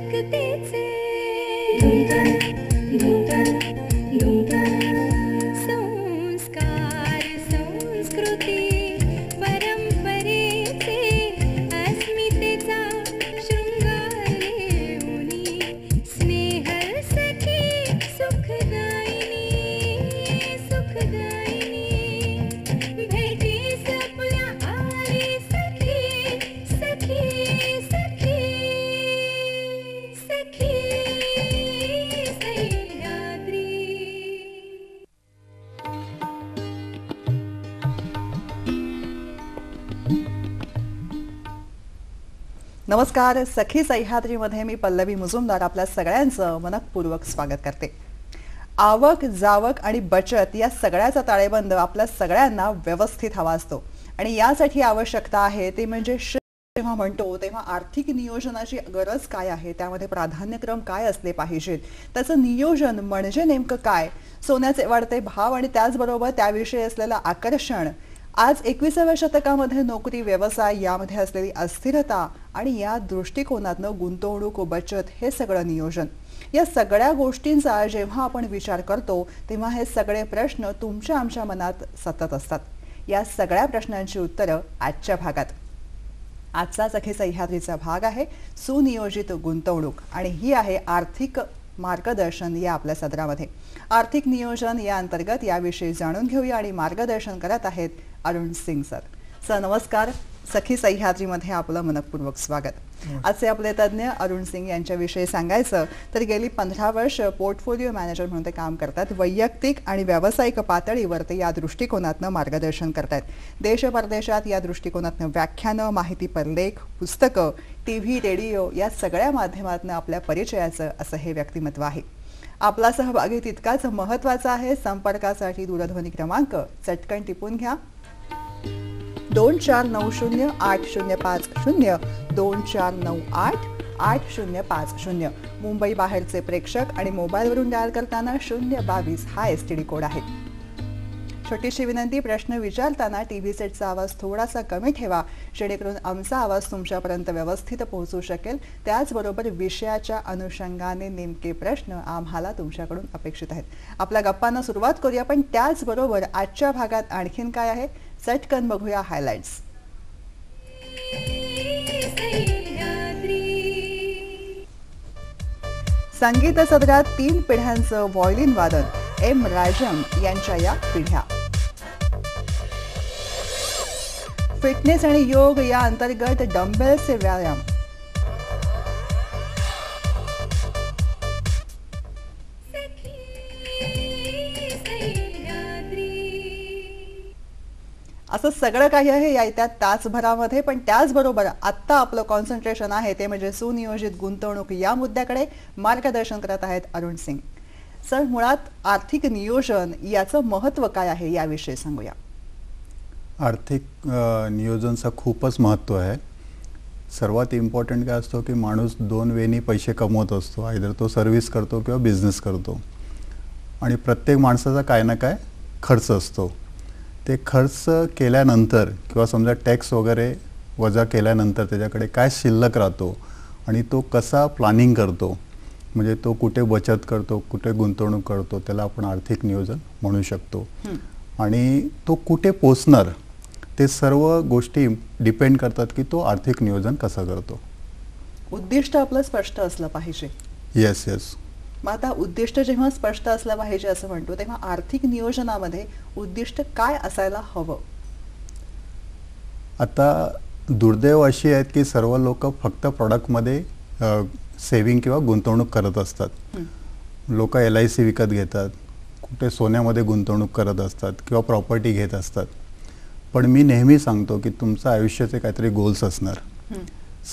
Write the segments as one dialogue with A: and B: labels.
A: ऐकतेचे संस्कार संस्कृती परंपरेचे अस्मितेचा शृंगार येऊनी स्नेहल सखी सुखदायिनी भेटीस आपल्या आली सखी सखी सखी सखी सह्याद्री.
B: नमस्कार. सखी सह्याद्रीमध्ये मी पल्लवी मुजुमदार आपल्या सगळ्यांचं मनपूर्वक स्वागत करते. आवक जावक आणि बचत या सगळ्याचा ताळेबंद आपल्या सगळ्यांना व्यवस्थित हवा असतो आणि यासाठी आवश्यकता आहे ते म्हणजे जेव्हा म्हणतो तेव्हा आर्थिक नियोजनाची गरज काय आहे, त्यामध्ये प्राधान्यक्रम काय असले पाहिजेत, त्याचं नियोजन म्हणजे नेमकं काय, सोन्याचे वाढते भाव आणि त्याचबरोबर त्याविषयी असलेलं आकर्षण, आज 21व्या शतकामध्ये नोकरी व्यवसाय यामध्ये असलेली अस्थिरता आणि या दृष्टिकोनातनं गुंतवणूक बचत हे सगळं नियोजन, या सगळ्या गोष्टींचा जेव्हा आपण विचार करतो तेव्हा हे सगळे प्रश्न तुमच्या आमच्या मनात सतत असतात. या सगळ्या प्रश्नांची उत्तरं आजच्या भागात. आजचा सखी सह्याद्रीचा भाग आहे सुनियोजित गुंतवणूक आणि ही आहे आर्थिक मार्गदर्शन या आपल्या सदरामध्ये. आर्थिक नियोजन या अंतर्गत याविषयी जाणून घेऊया आणि मार्गदर्शन करत आहेत अरुण सिंग सर. सर नमस्कार. सखी सह्याद्रीमध्ये आपलं मनपूर्वक स्वागत. आजचे आपले तज्ज्ञ अरुण सिंग यांच्याविषयी सांगायचं तर गेली 15 वर्ष पोर्टफोलिओ मॅनेजर म्हणून ते काम करतात. वैयक्तिक आणि व्यावसायिक पातळीवर ते या दृष्टिकोनातनं मार्गदर्शन करतात. देश परदेशात या दृष्टिकोनातनं व्याख्यानं, माहितीपर लेख, पुस्तकं, TV, रेडिओ या सगळ्या माध्यमातून आपल्या परिचयाचं असं हे व्यक्तिमत्व आहे. आपला सहभागी तितकाच महत्त्वाचा आहे. संपर्कासाठी दूरध्वनी क्रमांक चटकन टिपून घ्या 24908050 24988050. मुंबई बाहेरचे प्रेक्षक आणि मोबाईलवरून डायल करताना 022 हा STD कोड आहे. छोटीशी विनंती, प्रश्न विचारताना TV सेटचा आवाज थोडासा कमी ठेवा जेणेकरून आमचा आवाज तुमच्यापर्यंत व्यवस्थित पोहोचू शकेल. त्याचबरोबर विषयाच्या अनुषंगाने नेमके प्रश्न आम्हाला तुमच्याकडून अपेक्षित आहेत. आपल्या गप्पांना सुरुवात करूया, पण त्याचबरोबर आजच्या भागात आणखीन काय आहे चटकन बघूया हायलाइट्स. संगीत सदरात 3 पिढ्यांचं व्हायोलिन वादन, M. राजम यांच्या या पिढ्या. फिटनेस आणि योग या अंतर्गत डंबेलचे व्यायाम. असं सगळं काही आहे या येत्या तासभरामध्ये, पण त्याचबरोबर आत्ता आपलं कॉन्सन्ट्रेशन आहे ते म्हणजे सुनियोजित गुंतवणूक या मुद्द्याकडे. मार्गदर्शन करत आहेत अरुण सिंग सर. मुळात आर्थिक नियोजन याचं महत्त्व काय आहे याविषयी सांगूया.
C: आर्थिक नियोजनाचं खूपच महत्त्व आहे. सर्वात इम्पॉर्टंट काय असतो की माणूस 2 वेनी पैसे कमवत असतो. आयदर तो सर्व्हिस करतो किंवा बिझनेस करतो आणि प्रत्येक माणसाचा काय ना काय खर्च असतो. ते खर्च केल्यानंतर किंवा समजा टॅक्स वगैरे वजा केल्यानंतर त्याच्याकडे काय शिल्लक राहतो आणि तो कसा प्लॅनिंग करतो, म्हणजे तो कुठे बचत करतो, कुठे गुंतवणूक करतो, त्याला आपण आर्थिक नियोजन म्हणू शकतो. आणि तो कुठे पोचणार ते सर्व गोष्टी डिपेंड करतात की तो आर्थिक नियोजन कसं करतो.
B: उद्दिष्ट आपलं स्पष्ट असलं पाहिजे.
C: येस.
B: मग आता उद्दिष्ट जेव्हा स्पष्ट असलं पाहिजे असं म्हणतो तेव्हा आर्थिक नियोजनामध्ये उद्दिष्ट काय असायला हवं.
C: आता दुर्दैव अशी आहेत की सर्व लोक फक्त प्रॉडक्टमध्ये सेव्हिंग किंवा गुंतवणूक करत असतात. लोक LIC विकत घेतात, कुठे सोन्यामध्ये गुंतवणूक करत असतात किंवा प्रॉपर्टी घेत असतात. पण मी नेहमी सांगतो की तुमचं आयुष्याचे काहीतरी गोल्स असणार.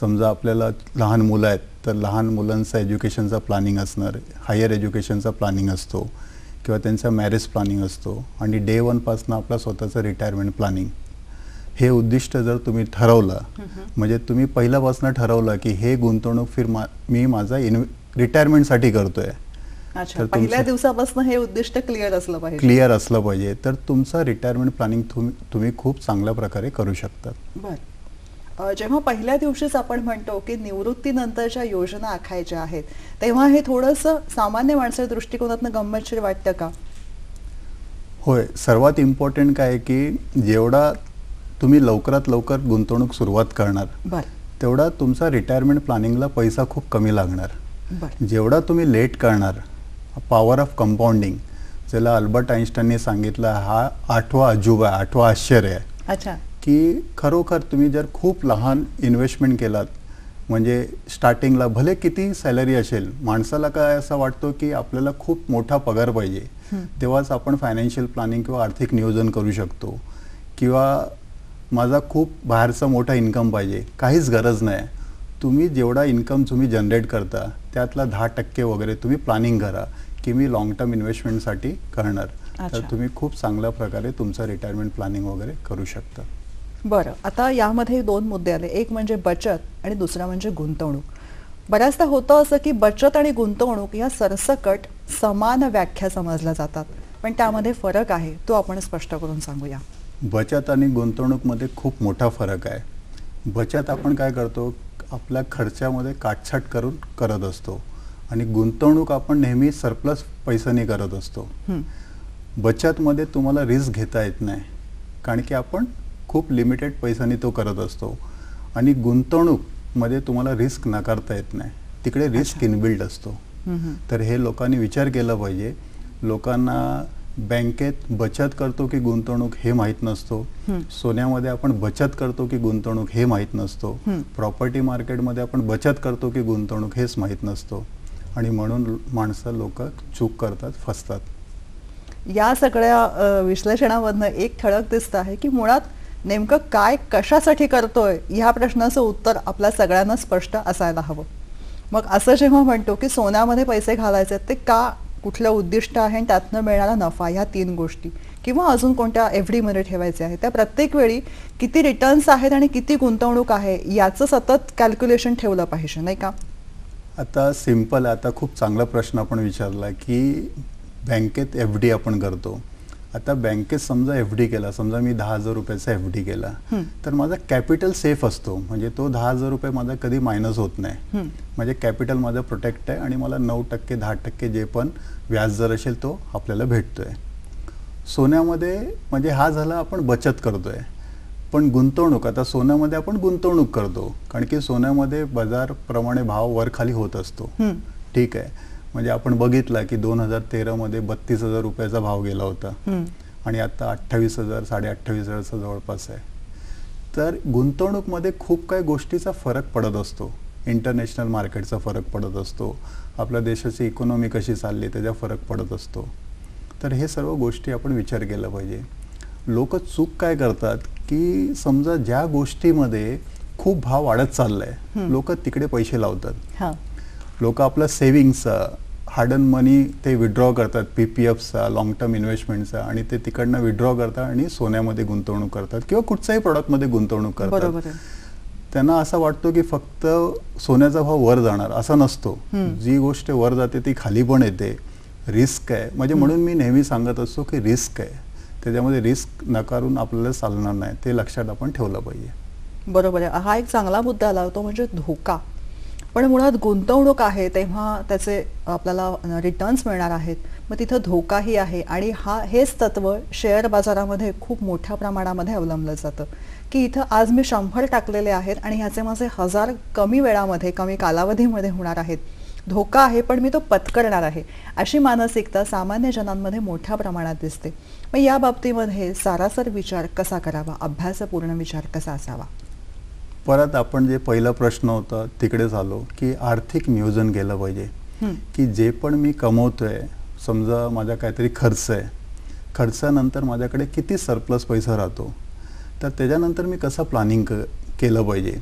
C: समजा आपल्याला लहान मुलं आहेत तर लहान मुलांचा एज्युकेशनचा प्लॅनिंग असणार, हायर एज्युकेशनचा प्लॅनिंग असतो किंवा त्यांचा मॅरेज प्लॅनिंग असतो आणि डे 1 पासून आपला स्वतःचं रिटायरमेंट प्लॅनिंग. हे उद्दिष्ट जर तुम्ही ठरवलं म्हणजे तुम्ही पहिल्यापासून ठरवलं की हे गुंतवणूक मी माझा रिटायरमेंटसाठी करतोय,
B: अच्छा, पहिल्या दिवसापासून हे उद्दिष्ट क्लिअर असलं पाहिजे
C: तर तुमचं रिटायरमेंट प्लॅनिंग तुम्ही खूप चांगल्या प्रकारे करू शकता.
B: बरं. जेव्हा पहिल्या दिवशीच आपण म्हणतो की निवृत्तीनंतरच्या योजना आखायच्या आहेत, तेव्हा हे थोडंसं सामान्य माणसाच्या दृष्टिकोनातून गंमतशीर वाटतं का?
C: होय, सर्वात इम्पॉर्टंट काय आहे की जेवढा तुम्ही लवकरात लवकर गुंतवणूक सुरुवात करणार
B: बरं.
C: तेवढा तुमचा रिटायरमेंट प्लॅनिंगला पैसा खूप कमी लागणार.
B: बरं.
C: जेवढा तुम्ही लेट करणार, पॉवर ऑफ कंपाऊंडिंग ज्याला अल्बर्ट आइन्स्टाईनने सांगितलं, हा 8वा अजूबा, 8वा आश्चर्य आहे.
B: अच्छा.
C: की खरोखर तुम्ही जर खूप लहान इन्व्हेस्टमेंट केलात, म्हणजे स्टार्टिंगला भले किती सॅलरी असेल, माणसाला काय असं वाटतो की आपल्याला खूप मोठा पगार पाहिजे, तेव्हाच आपण फायनान्शियल प्लॅनिंग किंवा आर्थिक नियोजन करू शकतो, किंवा माझा खूप बाहेरचा मोठा इन्कम पाहिजे. काहीच गरज नाही. तुम्ही जेवढा इन्कम तुम्ही जनरेट करता त्यातला 10% वगैरे तुम्ही प्लॅनिंग करा की मी लॉंग टर्म इन्व्हेस्टमेंटसाठी करणार. तर तुम्ही खूप चांगल्या प्रकारे तुमचं रिटायरमेंट प्लॅनिंग वगैरे करू शकता.
B: बरं, आता यामध्ये 2 मुद्दे आले. एक म्हणजे बचत आणि दुसरा म्हणजे गुंतवणूक. बऱ्याचदा होतं असं की बचत आणि गुंतवणूक या सरसकट समान व्याख्या समजल्या जातात, पण त्यामध्ये फरक आहे, तो आपण स्पष्ट करून सांगूया.
C: बचत आणि गुंतवणूकमध्ये खूप मोठा फरक आहे. बचत आपण काय करतो, आपल्या खर्चामध्ये काटछाट करून करत असतो, आणि गुंतवणूक आपण नेहमी सरप्लस पैशाने करत असतो. बचतमध्ये तुम्हाला रिस्क घेता येत नाही, कारण की आपण खूप लिमिटेड पैशाने तो करत असतो, आणि गुंतवणूकमध्ये तुम्हाला रिस्क नाकारता येत नाही, तिकडे रिस्क इनबिल्ड असतो. तर हे लोकांनी विचार केला पाहिजे. लोकांना बँकेत बचत करतो की गुंतवणूक हे माहीत नसतो, सोन्यामध्ये आपण बचत करतो की गुंतवणूक हे माहीत नसतो, प्रॉपर्टी मार्केटमध्ये आपण बचत करतो की गुंतवणूक हेच माहीत नसतो, आणि म्हणून माणसं लोक चूक करतात, फसतात.
B: या सगळ्या विश्लेषणामधनं एक ठळक दिसतं आहे की मुळात नेमकं काय कशासाठी करतोय ह्या प्रश्नाचं उत्तर आपल्या सगळ्यांना स्पष्ट असायला हवं. मग असं जेव्हा म्हणतो की सोन्यामध्ये पैसे घालायचे, ते का, कुठलं उद्दिष्ट आहे आणि त्यातनं मिळणारा नफा, ह्या 3 गोष्टी, किंवा अजून कोणत्या FD मध्ये ठेवायचे आहे, त्या प्रत्येक वेळी किती रिटर्न्स आहेत आणि किती गुंतवणूक आहे याचं सतत कॅल्क्युलेशन ठेवलं पाहिजे, नाही का?
C: आता सिंपल, आता खूप चांगला प्रश्न आपण विचारला की बँकेत FD आपण करतो. आता बँकेत समजा FD केला, समजा मी 10,000 रुपयाचा FD केला, तर माझा कॅपिटल सेफ असतो, म्हणजे तो 10,000 रुपये माझा कधी मायनस होत नाही. म्हणजे कॅपिटल माझं प्रोटेक्ट आहे, आणि मला 9% 10% जे पण व्याज दर असेल तो आपल्याला भेटतोय. सोन्यामध्ये म्हणजे हा झाला आपण बचत करतोय. पण गुंतवणूक, आता सोन्यामध्ये आपण गुंतवणूक करतो, कारण की सोन्यामध्ये बाजारप्रमाणे भाव वर खाली होत असतो. ठीक आहे, म्हणजे आपण बघितलं की 2013 मध्ये 32,000 रुपयाचा भाव गेला होता, आणि आता 28,000 28,500 जवळपास आहे. तर गुंतवणूकमध्ये खूप काही गोष्टीचा फरक पडत असतो. इंटरनॅशनल मार्केटचा फरक पडत असतो, आपल्या देशाची इकॉनॉमी कशी चालली त्याचा फरक पडत असतो. तर हे सर्व गोष्टी आपण विचार केला पाहिजे. लोक चूक काय करतात की समजा ज्या गोष्टीमध्ये खूप भाव वाढत चाललाय, लोक तिकडे पैसे लावतात. लोक आपलं सेव्हिंगचा, हार्ड अर्न मनी ते विड्रॉ करतात, PPFचा, लॉंग टर्म इन्व्हेस्टमेंटचा, आणि ते तिकडनं विड्रॉ करतात आणि सोन्यामध्ये गुंतवणूक करतात किंवा कुठच्याही प्रोडक्टमध्ये गुंतवणूक करतात. त्यांना असं वाटतो की फक्त सोन्याचा भाव वर जाणार, असा नसतो. जी गोष्ट वर जाते ती खाली पण येते. रिस्क आहे, म्हणजे म्हणून मी नेहमी सांगत असतो की रिस्क आहे, त्याच्यामध्ये रिस्क नकारून आपल्याला चालणार नाही, ते लक्षात आपण ठेवलं पाहिजे.
B: बरोबर आहे. हा एक चांगला मुद्दा आला, तो म्हणजे धोका. पण मुळात गुंतवणूक आहे तेव्हा त्याचे आपल्याला रिटर्न्स मिळणार आहेत, मग तिथं धोकाही आहे, आणि हेच तत्व शेअर बाजारामध्ये खूप मोठ्या प्रमाणामध्ये अवलंबलं जातं की इथं आज मी 100 टाकलेले आहेत आणि ह्याचे माझे 1000 कमी वेळामध्ये, कमी कालावधीमध्ये होणार आहेत. धोका आहे पण मी तो पत्करणार आहे, अशी मानसिकता सामान्य जनांमध्ये मोठ्या प्रमाणात दिसते. मग या बाबतीमध्ये सारासर विचार कसा करावा, अभ्यासपूर्ण विचार कसा असावा?
C: परत आपण जे पहिला प्रश्न होता तिकडेच आलो की आर्थिक नियोजन केलं पाहिजे. की जे पण मी कमवतोय, समजा माझा काहीतरी खर्च आहे, खर्चानंतर माझ्याकडे किती सरप्लस पैसा राहतो, तर त्याच्यानंतर मी कसं प्लॅनिंग केलं पाहिजे.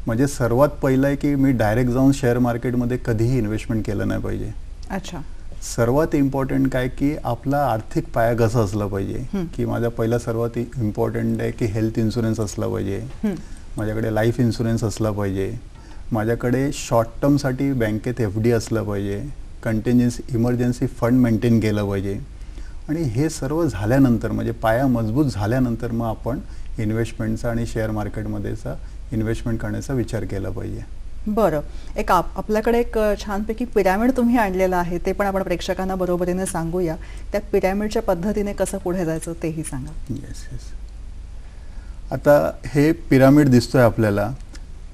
C: म्हणजे सर्वात पहिलं आहे की मी डायरेक्ट जाऊन शेअर मार्केटमध्ये कधीही इन्व्हेस्टमेंट केलं नाही पाहिजे.
B: अच्छा.
C: सर्वात इम्पॉर्टंट काय की आपला आर्थिक पाया कसा असला पाहिजे, की माझा पहिला सर्वात इम्पॉर्टंट आहे की हेल्थ इन्शुरन्स असला पाहिजे, माझ्याकडे लाईफ इन्शुरन्स असला पाहिजे, माझ्याकडे शॉर्ट टर्मसाठी बँकेत FD असलं पाहिजे, कंटिन्जन्सी इमर्जन्सी फंड मेंटेन केलं पाहिजे. आणि हे सर्व झाल्यानंतर, म्हणजे पाया मजबूत झाल्यानंतर मग आपण इन्व्हेस्टमेंटचा आणि शेअर मार्केटमध्येचा इन्व्हेस्टमेंट करण्याचा विचार केला पाहिजे.
B: बरं, एक आपल्याकडे एक छानपैकी पिरॅमिड तुम्ही आणलेलं आहे, ते पण आपण प्रेक्षकांना बरोबरीने सांगूया. त्या पिरॅमिडच्या पद्धतीने कसं पुढे जायचं तेही सांगा.
C: Yes yes. आता हे पिरामिड दिसतोय आपल्याला,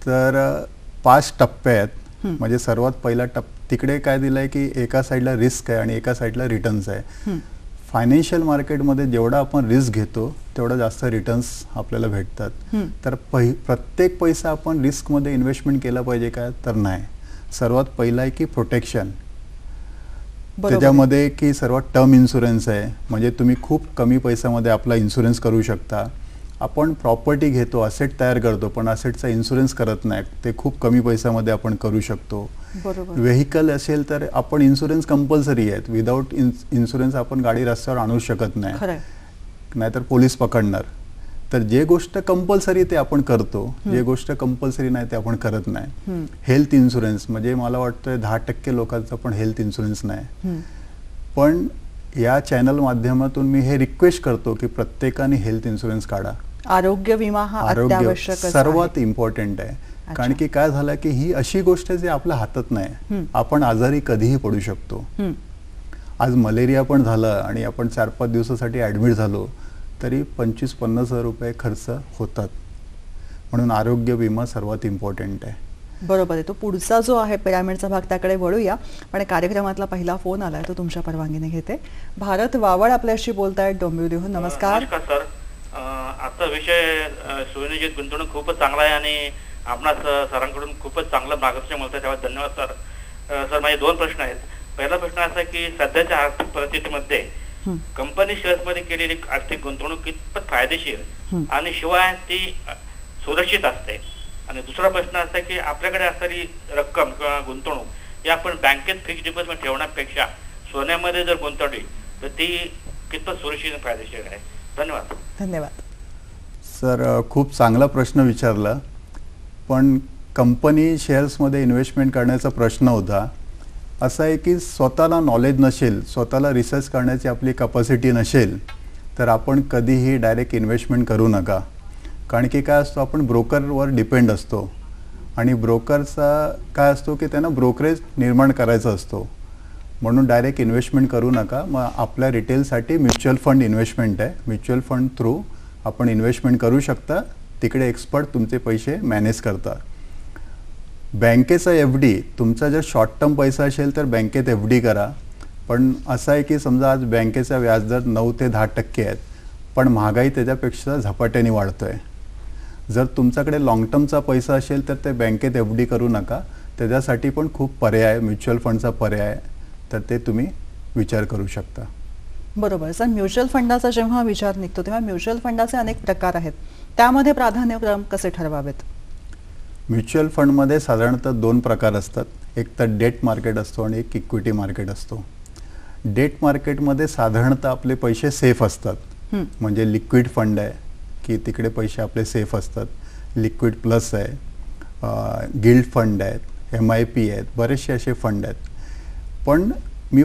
C: तर 5 टप्पे आहेत. म्हणजे सर्वात पहिला तिकडे काय दिलंय की एका साईडला रिस्क आहे आणि एका साईडला रिटर्न्स आहे. फायनान्शियल मार्केटमध्ये जेवढा आपण रिस्क घेतो तेवढा जास्त रिटर्न्स आपल्याला भेटतात. तर प्रत्येक पैसा आपण रिस्कमध्ये इन्व्हेस्टमेंट केला पाहिजे का, तर नाही. सर्वात पहिला आहे की प्रोटेक्शन. त्याच्यामध्ये की सर्वात टर्म इन्शुरन्स आहे, म्हणजे तुम्ही खूप कमी पैशामध्ये आपला इन्शुरन्स करू शकता. आपण प्रॉपर्टी घेतो, असेट तयार करतो, पण असेटचा इन्शुरन्स करत नाही, ते खूप कमी पैशामध्ये आपण करू शकतो. व्हेकल असेल तर आपण इन्शुरन्स कंपल्सरी आहेत. विदाऊट इन्शुरन्स आपण गाडी रस्त्यावर आणू शकत नाही, नाहीतर पोलीस पकडणार. तर जे गोष्ट कंपल्सरी ते आपण करतो, जे गोष्ट कंपल्सरी नाही ते आपण करत नाही. हेल्थ इन्शुरन्स म्हणजे मला वाटतं 10% लोकांचा पण हेल्थ इन्शुरन्स नाही. पण या चॅनल माध्यमातून मी हे रिक्वेस्ट करतो की प्रत्येकाने हेल्थ इन्शुरन्स काढा.
B: आरोग्य विमा हा अत्यावश्यक
C: सर्वात इम्पॉर्टंट आहे. कारण की काय झालं की ही अशी गोष्ट आहे जी आपल्या हातात नाही. आपण आजारी कधीही पडू शकतो. आज मलेरिया पण झालं आणि आपण 4-5 दिवसासाठी ऍडमिट झालो तरी 25-50 हजार रुपये खर्च होतात. म्हणून आरोग्य विमा सर्वात इम्पॉर्टंट आहे.
B: बरोबर आहे. तो पुढचा जो आहे पिरॅमिडचा भाग त्याकडे वळूया, पण कार्यक्रमातला पहिला फोन आलाय तो तुमच्या परवानगीने घेते. भारत वावळ आपल्याशी बोलतायत डोंबिवलीहून. नमस्कार.
D: सर, आजचा विषय सुनियोजित गुंतवणूक खूपच चांगला आहे आणि आपणास सरांकडून खूपच चांगलं मार्गदर्शन मिळतं, त्यामुळे धन्यवाद सर. सर, माझे 2 प्रश्न आहेत. पहिला प्रश्न असा की सध्याच्या आर्थिक परिस्थितीमध्ये कंपनी शेअर्समध्ये केलेली आर्थिक गुंतवणूक कितपत फायदेशीर आणि शिवाय ती सुरक्षित असते. आणि दुसरा प्रश्न असा की आपल्याकडे असणारी रक्कम किंवा गुंतवणूक ही आपण बँकेत फिक्स्ड डिपॉझिट ठेवण्यापेक्षा सोन्यामध्ये जर गुंतवली तर ती कितपत सुरक्षित आणि फायदेशीर आहे. धन्यवाद.
B: धन्यवाद
C: सर. खूप चांगला प्रश्न विचारला. पण कंपनी शेअर्समध्ये इन्व्हेस्टमेंट करण्याचा प्रश्न होता असा आहे की स्वतःला नॉलेज नसेल, स्वतःला रिसर्च करण्याची आपली कपॅसिटी नसेल तर आपण कधीही डायरेक्ट इन्व्हेस्टमेंट करू नका. कारण की काय असतो, आपण ब्रोकरवर डिपेंड असतो आणि ब्रोकरचा काय असतो की त्यांना ब्रोकरेज निर्माण करायचा असतो. म्हणून डायरेक्ट इन्व्हेस्टमेंट करू नका. मग आपल्या रिटेलसाठी म्युच्युअल फंड इन्व्हेस्टमेंट आहे. म्युच्युअल फंड थ्रू आपण इन्व्हेस्टमेंट करू शकता. तिकडे एक्सपर्ट तुमचे पैसे मॅनेज करतात. बँकेचा FD तुमचा जर शॉर्ट टर्म पैसा असेल तर बँकेत FD करा. पण असं आहे की समजा आज बँकेचा व्याजदर 9 ते 10% आहेत, पण महागाई त्याच्यापेक्षा झपाट्याने वाढतोय. जर तुमच्याकडे लॉंग टर्मचा पैसा असेल तर ते बँकेत FD करू नका. त्याच्यासाठी पण खूप पर्याय, म्युच्युअल फंडचा पर्याय, तर ते तुम्ही विचार करू शकता.
B: बरोबर. सर, म्युच्युअल फंडाचा जेव्हा विचार निघतो तेव्हा म्युच्युअल फंडाचे अनेक प्रकार आहेत, त्यामध्ये प्राधान्यक्रम कसे ठरवावेत?
C: म्युच्युअल फंडमध्ये साधारणतः 2 प्रकार असतात. एक तर डेट मार्केट असतो आणि एक इक्विटी मार्केट असतो. डेट मार्केटमध्ये साधारणतः आपले पैसे सेफ असतात. म्हणजे लिक्विड फंड आहे की तिकडे पैसे आपले सेफ असतात. लिक्विड प्लस आहे, गिल्ड फंड आहेत, MIP आहेत, बरेचसे असे फंड आहेत. पण मी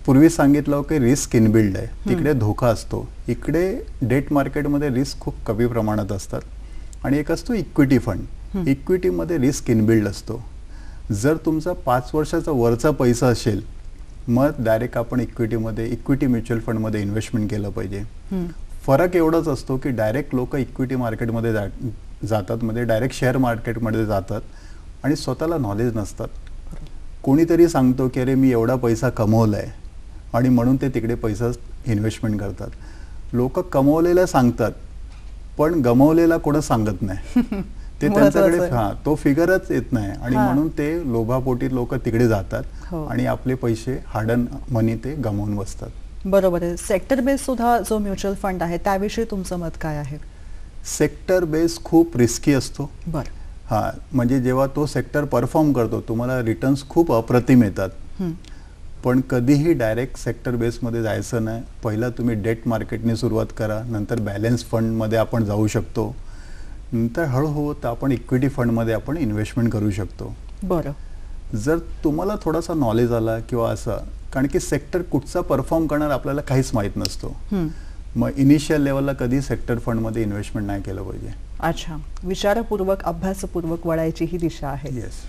C: पूर्वी सांगितलं की रिस्क इनबिल्ड आहे, तिकडे धोका असतो. इकडे डेट मार्केटमध्ये रिस्क खूप कमी प्रमाणात असतात. आणि एक असतो इक्विटी फंड. इक्विटीमध्ये रिस्क इनबिल्ड असतो. जर तुमचा 5 वर्षाचा वरचा पैसा असेल मग डायरेक्ट आपण इक्विटी म्युच्युअल फंडमध्ये इन्व्हेस्टमेंट केलं पाहिजे. फरक एवढाच असतो की डायरेक्ट लोक इक्विटी मार्केटमध्ये जातात, म्हणजे डायरेक्ट शेअर मार्केटमध्ये जातात आणि स्वतःला नॉलेज नसतात. कोणीतरी सांगतो की अरे मी एवढा पैसा कमवला आहे आणि म्हणून ते तिकडे पैसा इन्व्हेस्टमेंट करतात. लोक कमवलेला सांगतात पण गमवलेला कोण सांगत नाही. ते त्यांच्याकडे तो फिगरच येत नाही आणि म्हणून ते लोभापोटी लोक तिकडे जातात आणि आपले पैसे हार्ड अर्न मनी ते गमावून बसतात.
B: बरोबर आहे. सेक्टर बेस सुद्धा जो म्युच्युअल फंड आहे त्याविषयी तुमचं मत काय आहे?
C: सेक्टर बेस खूप रिस्की असतो.
B: बरं.
C: म्हणजे जेव्हा तो सेक्टर परफॉर्म करतो तुम्हाला रिटर्न्स खूप अप्रतिम येतात. पण कधीही डायरेक्ट सेक्टर बेसमध्ये जायचं नाही. पहिला तुम्ही डेट मार्केटने सुरुवात करा, नंतर बॅलन्स फंडमध्ये आपण जाऊ शकतो, नंतर हळूहळू आपण इक्विटी फंडमध्ये आपण इन्व्हेस्टमेंट करू शकतो.
B: बरं.
C: जर तुम्हाला थोडासा नॉलेज आला किंवा असं, कारण की सेक्टर कुठचा परफॉर्म करणार आपल्याला काहीच माहीत नसतो. मग इनिशियल लेवलला कधी सेक्टर फंडमध्ये इन्व्हेस्टमेंट नाही केलं पाहिजे.
B: अच्छा, विचारपूर्वक अभ्यासपूर्वक वळायची ही दिशा आहे.
C: येस.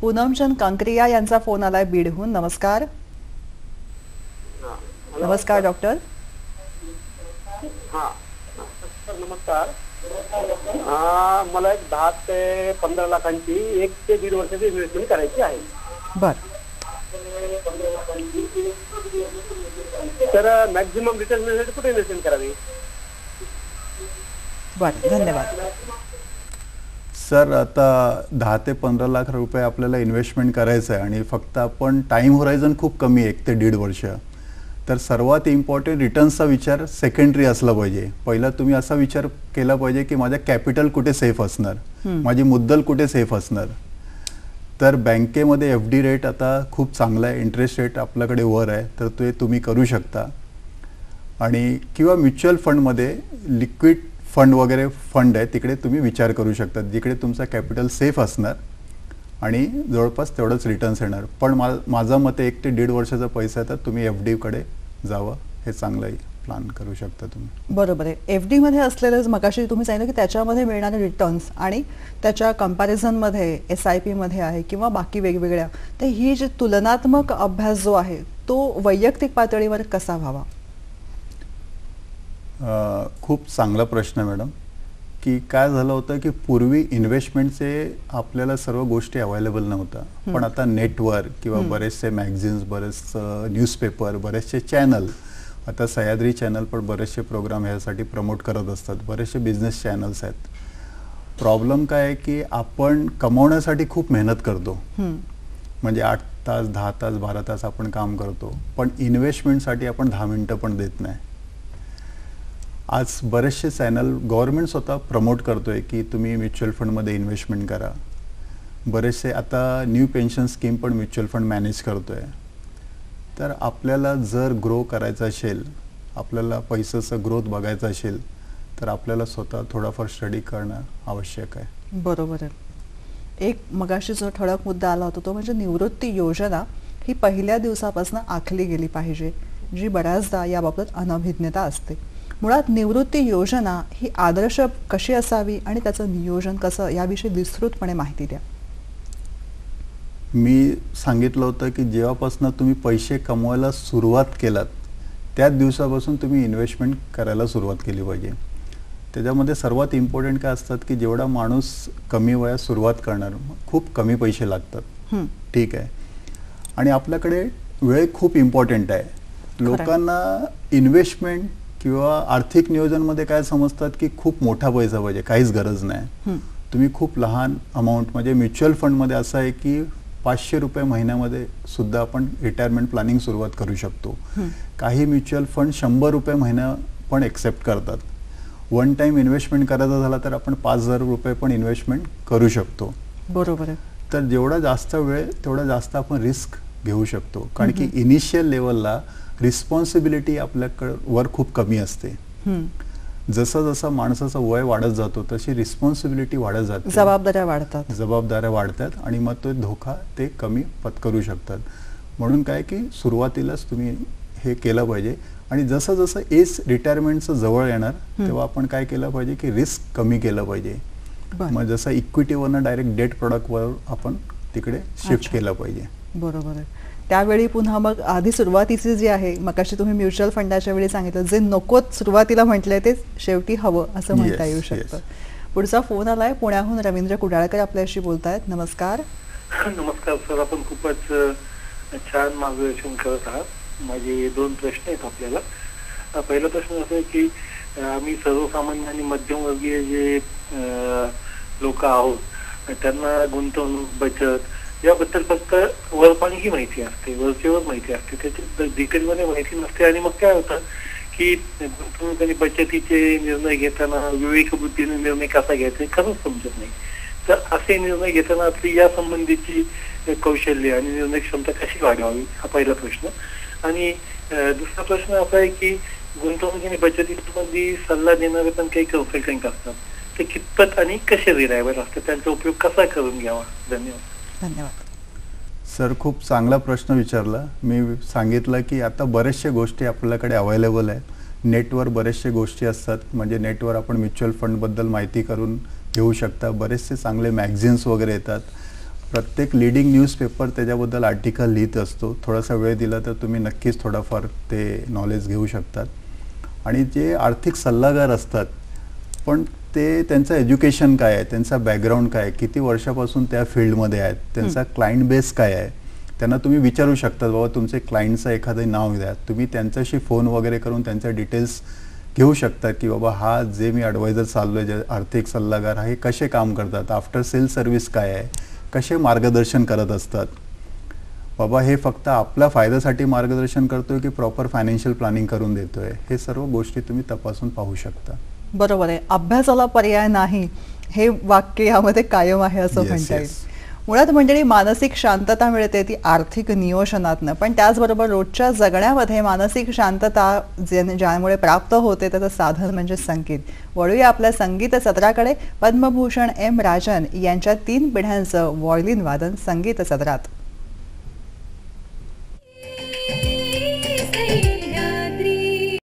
B: पूनमचंद कांक्रिया यांचा फोन आलाय बीडहून. नमस्कार. नमस्कार डॉक्टर.
E: हा सर नमस्कार. मला एक 10 ते 15 लाखांची 1 ते 1.5 वर्षाची इन्व्हेस्टमेंट करायची आहे.
B: बर.
E: तर मॅक्झिमम रिटर्न मिळण्यासाठी कुठे इन्व्हेस्टमेंट करावी?
B: बर, धन्यवाद.
C: सर आता 10 ते 15 लाख रुपये आपल्याला इन्व्हेस्टमेंट करायचं आहे आणि फक्त आपण टाईम होरायझन खूप कमी आहे 1 ते 1.5 वर्ष. तर सर्वात इम्पॉर्टंट रिटर्न्सचा विचार सेकंडरी असला पाहिजे. पहिला तुम्ही असा विचार केला पाहिजे की माझ्या कॅपिटल कुठे सेफ असणार, माझी मुद्दल कुठे सेफ असणार. तर बँकेमध्ये FD रेट आता खूप चांगला आहे, इंटरेस्ट रेट आपल्याकडे वर आहे, तर ते तुम्ही करू शकता. आणि किंवा म्युच्युअल फंडमध्ये लिक्विड फंड वगैरे फंड आहे तिकडे तुम्ही विचार करू शकता, जिकडे तुमचा कॅपिटल सेफ असणार आणि जवळपास तेवढंच रिटर्न्स येणार. पण माझं मत 1 ते 1.5 वर्षाचा पैसा आहे तर तुम्ही FD कडे जावं, हे चांगलं प्लॅन करू शकता तुम्ही.
B: बरोबर आहे. FD मध्ये असलेलं मगाशी तुम्ही सांगितलं की त्याच्यामध्ये मिळणारे रिटर्न्स आणि त्याच्या कंपॅरिझनमध्ये SIP मध्ये आहे किंवा बाकी वेगवेगळ्या, तर ही जी तुलनात्मक अभ्यास जो आहे तो वैयक्तिक पातळीवर कसा व्हावा?
C: खूप चांगला प्रश्न आहे मॅडम. की काय झालं होतं की पूर्वी इन्व्हेस्टमेंटचे आपल्याला सर्व गोष्टी अवेलेबल नव्हत्या, पण आता नेटवर किंवा बरेचसे मॅगझिन्स, बरेच न्यूजपेपर, बरेचसे चॅनल, आता सह्याद्री चॅनल पण बरेचसे प्रोग्राम ह्यासाठी प्रमोट करत असतात, बरेचसे बिझनेस चॅनल्स आहेत. प्रॉब्लेम काय आहे की आपण कमवण्यासाठी खूप मेहनत करतो, म्हणजे 8 तास 10 तास 12 तास आपण काम करतो, पण इन्व्हेस्टमेंटसाठी आपण 10 मिनिटं पण देत नाही. आज बरेचसे चॅनल गव्हर्नमेंट स्वतः प्रमोट करतोय की तुम्ही म्युच्युअल फंडमध्ये इन्व्हेस्टमेंट करा. बरेचसे आता न्यू पेन्शन स्कीम पण म्युच्युअल फंड मॅनेज करतोय. तर आपल्याला जर ग्रो करायचं असेल, आपल्याला पैशाचं ग्रोथ बघायचं असेल, तर आपल्याला स्वतः थोडाफार स्टडी करणं आवश्यक आहे.
B: बरोबर आहे. एक मगाशी जो ठळक मुद्दा आला होता तो म्हणजे निवृत्ती योजना ही पहिल्या दिवसापासून आखली गेली पाहिजे, जी बऱ्याचदा याबाबत अनभिज्ञता असते. मुळात निवृत्ती योजना ही आदर्श कशी असावी आणि त्याचं नियोजन कसं, याविषयी विस्तृतपणे माहिती द्या.
C: मी सांगितलं होतं की जेव्हापासून तुम्ही पैसे कमवायला सुरुवात केलात त्याच दिवसापासून तुम्ही इन्व्हेस्टमेंट करायला सुरुवात केली पाहिजे. त्याच्यामध्ये सर्वात इम्पॉर्टंट काय असतात की जेवढा माणूस कमी वयात सुरुवात करणार, खूप कमी पैसे लागतात, ठीक आहे, आणि आपल्याकडे वेळ खूप इम्पॉर्टंट आहे. लोकांना इन्व्हेस्टमेंट किंवा आर्थिक नियोजनमध्ये काय समजतात की खूप मोठा पैसा पाहिजे, काहीच गरज नाही. तुम्ही खूप लहान अमाऊंट, म्हणजे म्युच्युअल फंडमध्ये असं आहे की 500 रुपये महिन्यामध्ये सुद्धा आपण रिटायरमेंट प्लॅनिंग सुरुवात करू शकतो. काही म्युच्युअल फंड 100 रुपये महिना पण एक्सेप्ट करतात. वन टाइम इन्व्हेस्टमेंट करायचा झाला तर आपण 5,000 रुपये पण इन्व्हेस्टमेंट करू शकतो.
B: बरोबर आहे.
C: तर जेवढा जास्त वेळ तेवढा जास्त आपण रिस्क घेऊ शकतो, कारण की इनिशियल लेवलला रिस्पॉन्सिबिलिटी आपल्याकडे खूप कमी असते. जसं जसं माणसाचं वय वाढत जातो तशी रिस्पॉन्सिबिलिटी वाढत जाते, जबाबदाऱ्या वाढतात आणि मग तो धोका ते कमी पत्करू शकतात. म्हणून काय की सुरुवातीलाच तुम्ही हे केलं पाहिजे. आणि जसं जसं एज रिटायरमेंटचं जवळ येणार तेव्हा आपण काय केलं पाहिजे की रिस्क कमी केलं पाहिजे. मग जसं इक्विटीवरनं डायरेक्ट डेट प्रोडक्टवर आपण तिकडे शिफ्ट केलं पाहिजे.
B: बरोबर आहे. त्यावेळी पुन्हा मग आधी सुरुवातीची जी आहे, मगाशी तुम्ही म्युच्युअल फंडाच्या वेळी सांगितलं, जे नकोच सुरुवातीला म्हटलंय ते शेवटी हवं असं म्हणता येऊ शकतं. पुढचा फोन आलाय पुण्याहून. रवींद्र कुडाळकर आपल्याशी बोलतायत. नमस्कार.
E: नमस्कार सर, आपण खूपच छान मार्गदर्शन करत आहात. माझे 2 प्रश्न आहेत आपल्याला. पहिला प्रश्न असा आहे की आम्ही सर्वसामान्य आणि मध्यमवर्गीय जे लोक आहोत त्यांना गुंतवणूक, बचत याबद्दल फक्त वरपाणी ही माहिती असते, वरचेवर माहिती असते, त्याची डिटेलमध्ये माहिती नसते. आणि मग काय होतं की गुंतवणूक आणि बचतीचे निर्णय घेताना विवेकबुद्धीने निर्णय कसा घ्यायचा हे खरंच समजत नाही. तर असे निर्णय घेताना आपली या संबंधीची कौशल्य आणि निर्णय क्षमता कशी वाढवावी, हा पहिला प्रश्न. आणि दुसरा प्रश्न असा आहे की गुंतवणूक आणि बचतीसंबंधी सल्ला देणारे पण काही कन्सल्टंट असतात, ते कितपत आणि कसे रिलायबल असतात, त्यांचा उपयोग कसा करून घ्यावा? धन्यवाद.
C: सर, खूप चांगला प्रश्न विचारला. मी सांगितलं की आता बरेचशा गोष्टी आपल्याकडे अवेलेबल आहेत. नेटवर बरेचशा गोष्टी असतात, म्हणजे नेटवर आपण म्युच्युअल फंडबद्दल माहिती करून घेऊ शकता. बरेचसे चांगले मॅगझिन्स वगैरे येतात. प्रत्येक लीडिंग न्यूजपेपर त्याच्याबद्दल आर्टिकल लिहित असतो. थोडासा वेळ दिला तर तुम्ही नक्कीच थोडाफार ते नॉलेज घेऊ शकतात. आणि जे आर्थिक सल्लागार असतात पण ते त्यांचं एज्युकेशन काय आहे, त्यांचा बॅकग्राऊंड काय आहे, किती वर्षापासून त्या फील्डमध्ये आहेत, त्यांचा क्लायंट बेस काय आहे, त्यांना तुम्ही विचारू शकता बाबा तुमचे क्लायंटचं एखादं नाव द्या. तुम्ही त्यांच्याशी फोन वगैरे करून त्यांच्या डिटेल्स घेऊ शकता की बाबा हा जे मी ॲडवायझर चाललो आहे, जे आर्थिक सल्लागार आहे, कसे काम करतात, आफ्टर सेल सर्व्हिस काय आहे, कसे मार्गदर्शन करत असतात, बाबा हे फक्त आपल्या फायद्यासाठी मार्गदर्शन करतोय की प्रॉपर फायनान्शियल प्लॅनिंग करून देतोय, हे सर्व गोष्टी तुम्ही तपासून पाहू शकता.
B: बरोबर आहे. अभ्यासाला पर्याय नाही हे वाक्य यामध्ये कायम आहे असं
C: Yes,
B: म्हणता येईल.
C: yes.
B: मुळात मंडळी मानसिक शांतता मिळते ती आर्थिक नियोजनातनं, पण त्याचबरोबर रोजच्या जगण्यामध्ये मानसिक शांतता ज्यामुळे प्राप्त होते त्याचं साधन म्हणजे संगीत. वळूया आपल्या संगीत सत्राकडे. पद्मभूषण एम राजन यांच्या 3 पिढ्यांचं व्हायोलिन वादन संगीत सत्रात.
A: सह्याद्री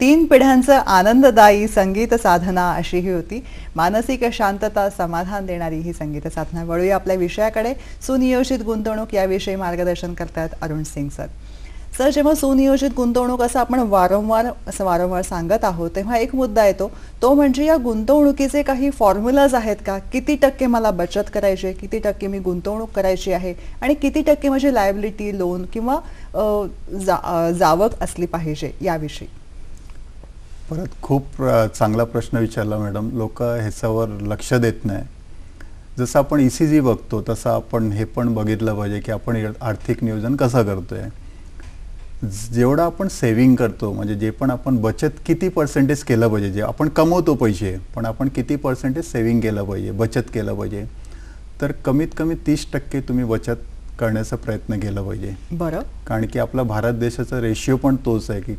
B: 3 पिढ्यांचं आनंददायी संगीत साधना अशी ही होती. मानसिक शांतता समाधान देणारी ही संगीत साधना. वळूया आपल्या विषयाकडे. सुनियोजित गुंतवणूक याविषयी मार्गदर्शन करतात अरुण सिंग सर. सर, जेव्हा सुनियोजित गुंतवणूक असं आपण वारंवार सांगत आहोत तेव्हा एक मुद्दा येतो, तो म्हणजे या गुंतवणुकीचे काही फॉर्म्युलाज आहेत का? किती टक्के मला बचत करायची आहे, किती टक्के मी गुंतवणूक करायची आहे आणि किती टक्के म्हणजे लायबिलिटी, लोन किंवा जावक असली पाहिजे याविषयी?
C: परत खूप चांगला प्रश्न विचारला मॅडम. लोक ह्याच्यावर लक्ष देत नाही. जसं आपण ECG बघतो तसं आपण हे पण बघितलं पाहिजे की आपण आर्थिक नियोजन कसं करतोय. जेवढं आपण सेव्हिंग करतो म्हणजे जे पण आपण बचत किती पर्सेंटेज केलं पाहिजे, जे आपण कमवतो पैसे पण आपण किती पर्सेंटेज सेव्हिंग केलं पाहिजे, बचत केलं पाहिजे, तर कमीत कमी 30% तुम्ही बचत करण्याचा प्रयत्न केला पाहिजे.
B: बरं.
C: कारण की आपला भारत देशाचा रेशिओ पण तोच आहे की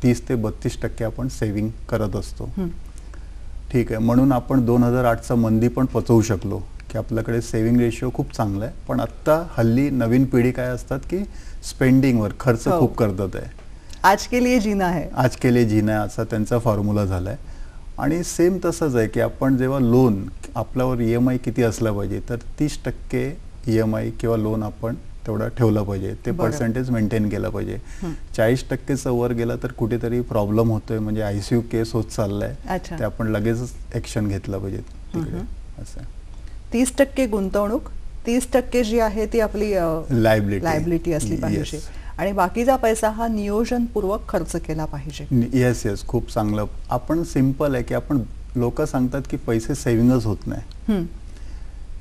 C: 30 ते 32% आपण सेव्हिंग करत असतो. ठीक आहे. म्हणून आपण 2008चा मंदी पण पचवू शकलो की आपल्याकडे सेव्हिंग रेशिओ खूप चांगला आहे. पण आत्ता हल्ली नवीन पिढी काय असतात की स्पेंडिंगवर खर्च खूप करतात आहे.
B: आज के लिए जीना है,
C: आज के लिए जीना है असा त्यांचा फॉर्म्युला झाला आहे. आणि सेम तसंच आहे की आपण जेव्हा लोन आपल्यावर EMI किती असला पाहिजे तर 30% EMI किंवा लोन आपण तेवढा ठेवला पाहिजे. ते पर्सेंटेज मेंटेन केलं पाहिजे. 40%चं वर गेला तर कुठेतरी प्रॉब्लेम होतोय, म्हणजे ICU केस होत चाललाय, ते आपण लगेचच ॲक्शन घेतलं पाहिजे तिकडे. असं
B: 30% गुंतवणूक, 30% जी आहे ती आपली लायबिलिटी असली पाहिजे आणि बाकीचा पैसा हा नियोजनपूर्वक खर्च केला पाहिजे.
C: येस, खूप चांगलं. आपण सिंपल आहे की आपण लोक सांगतात की पैसे सेव्हिंगच होत नाही,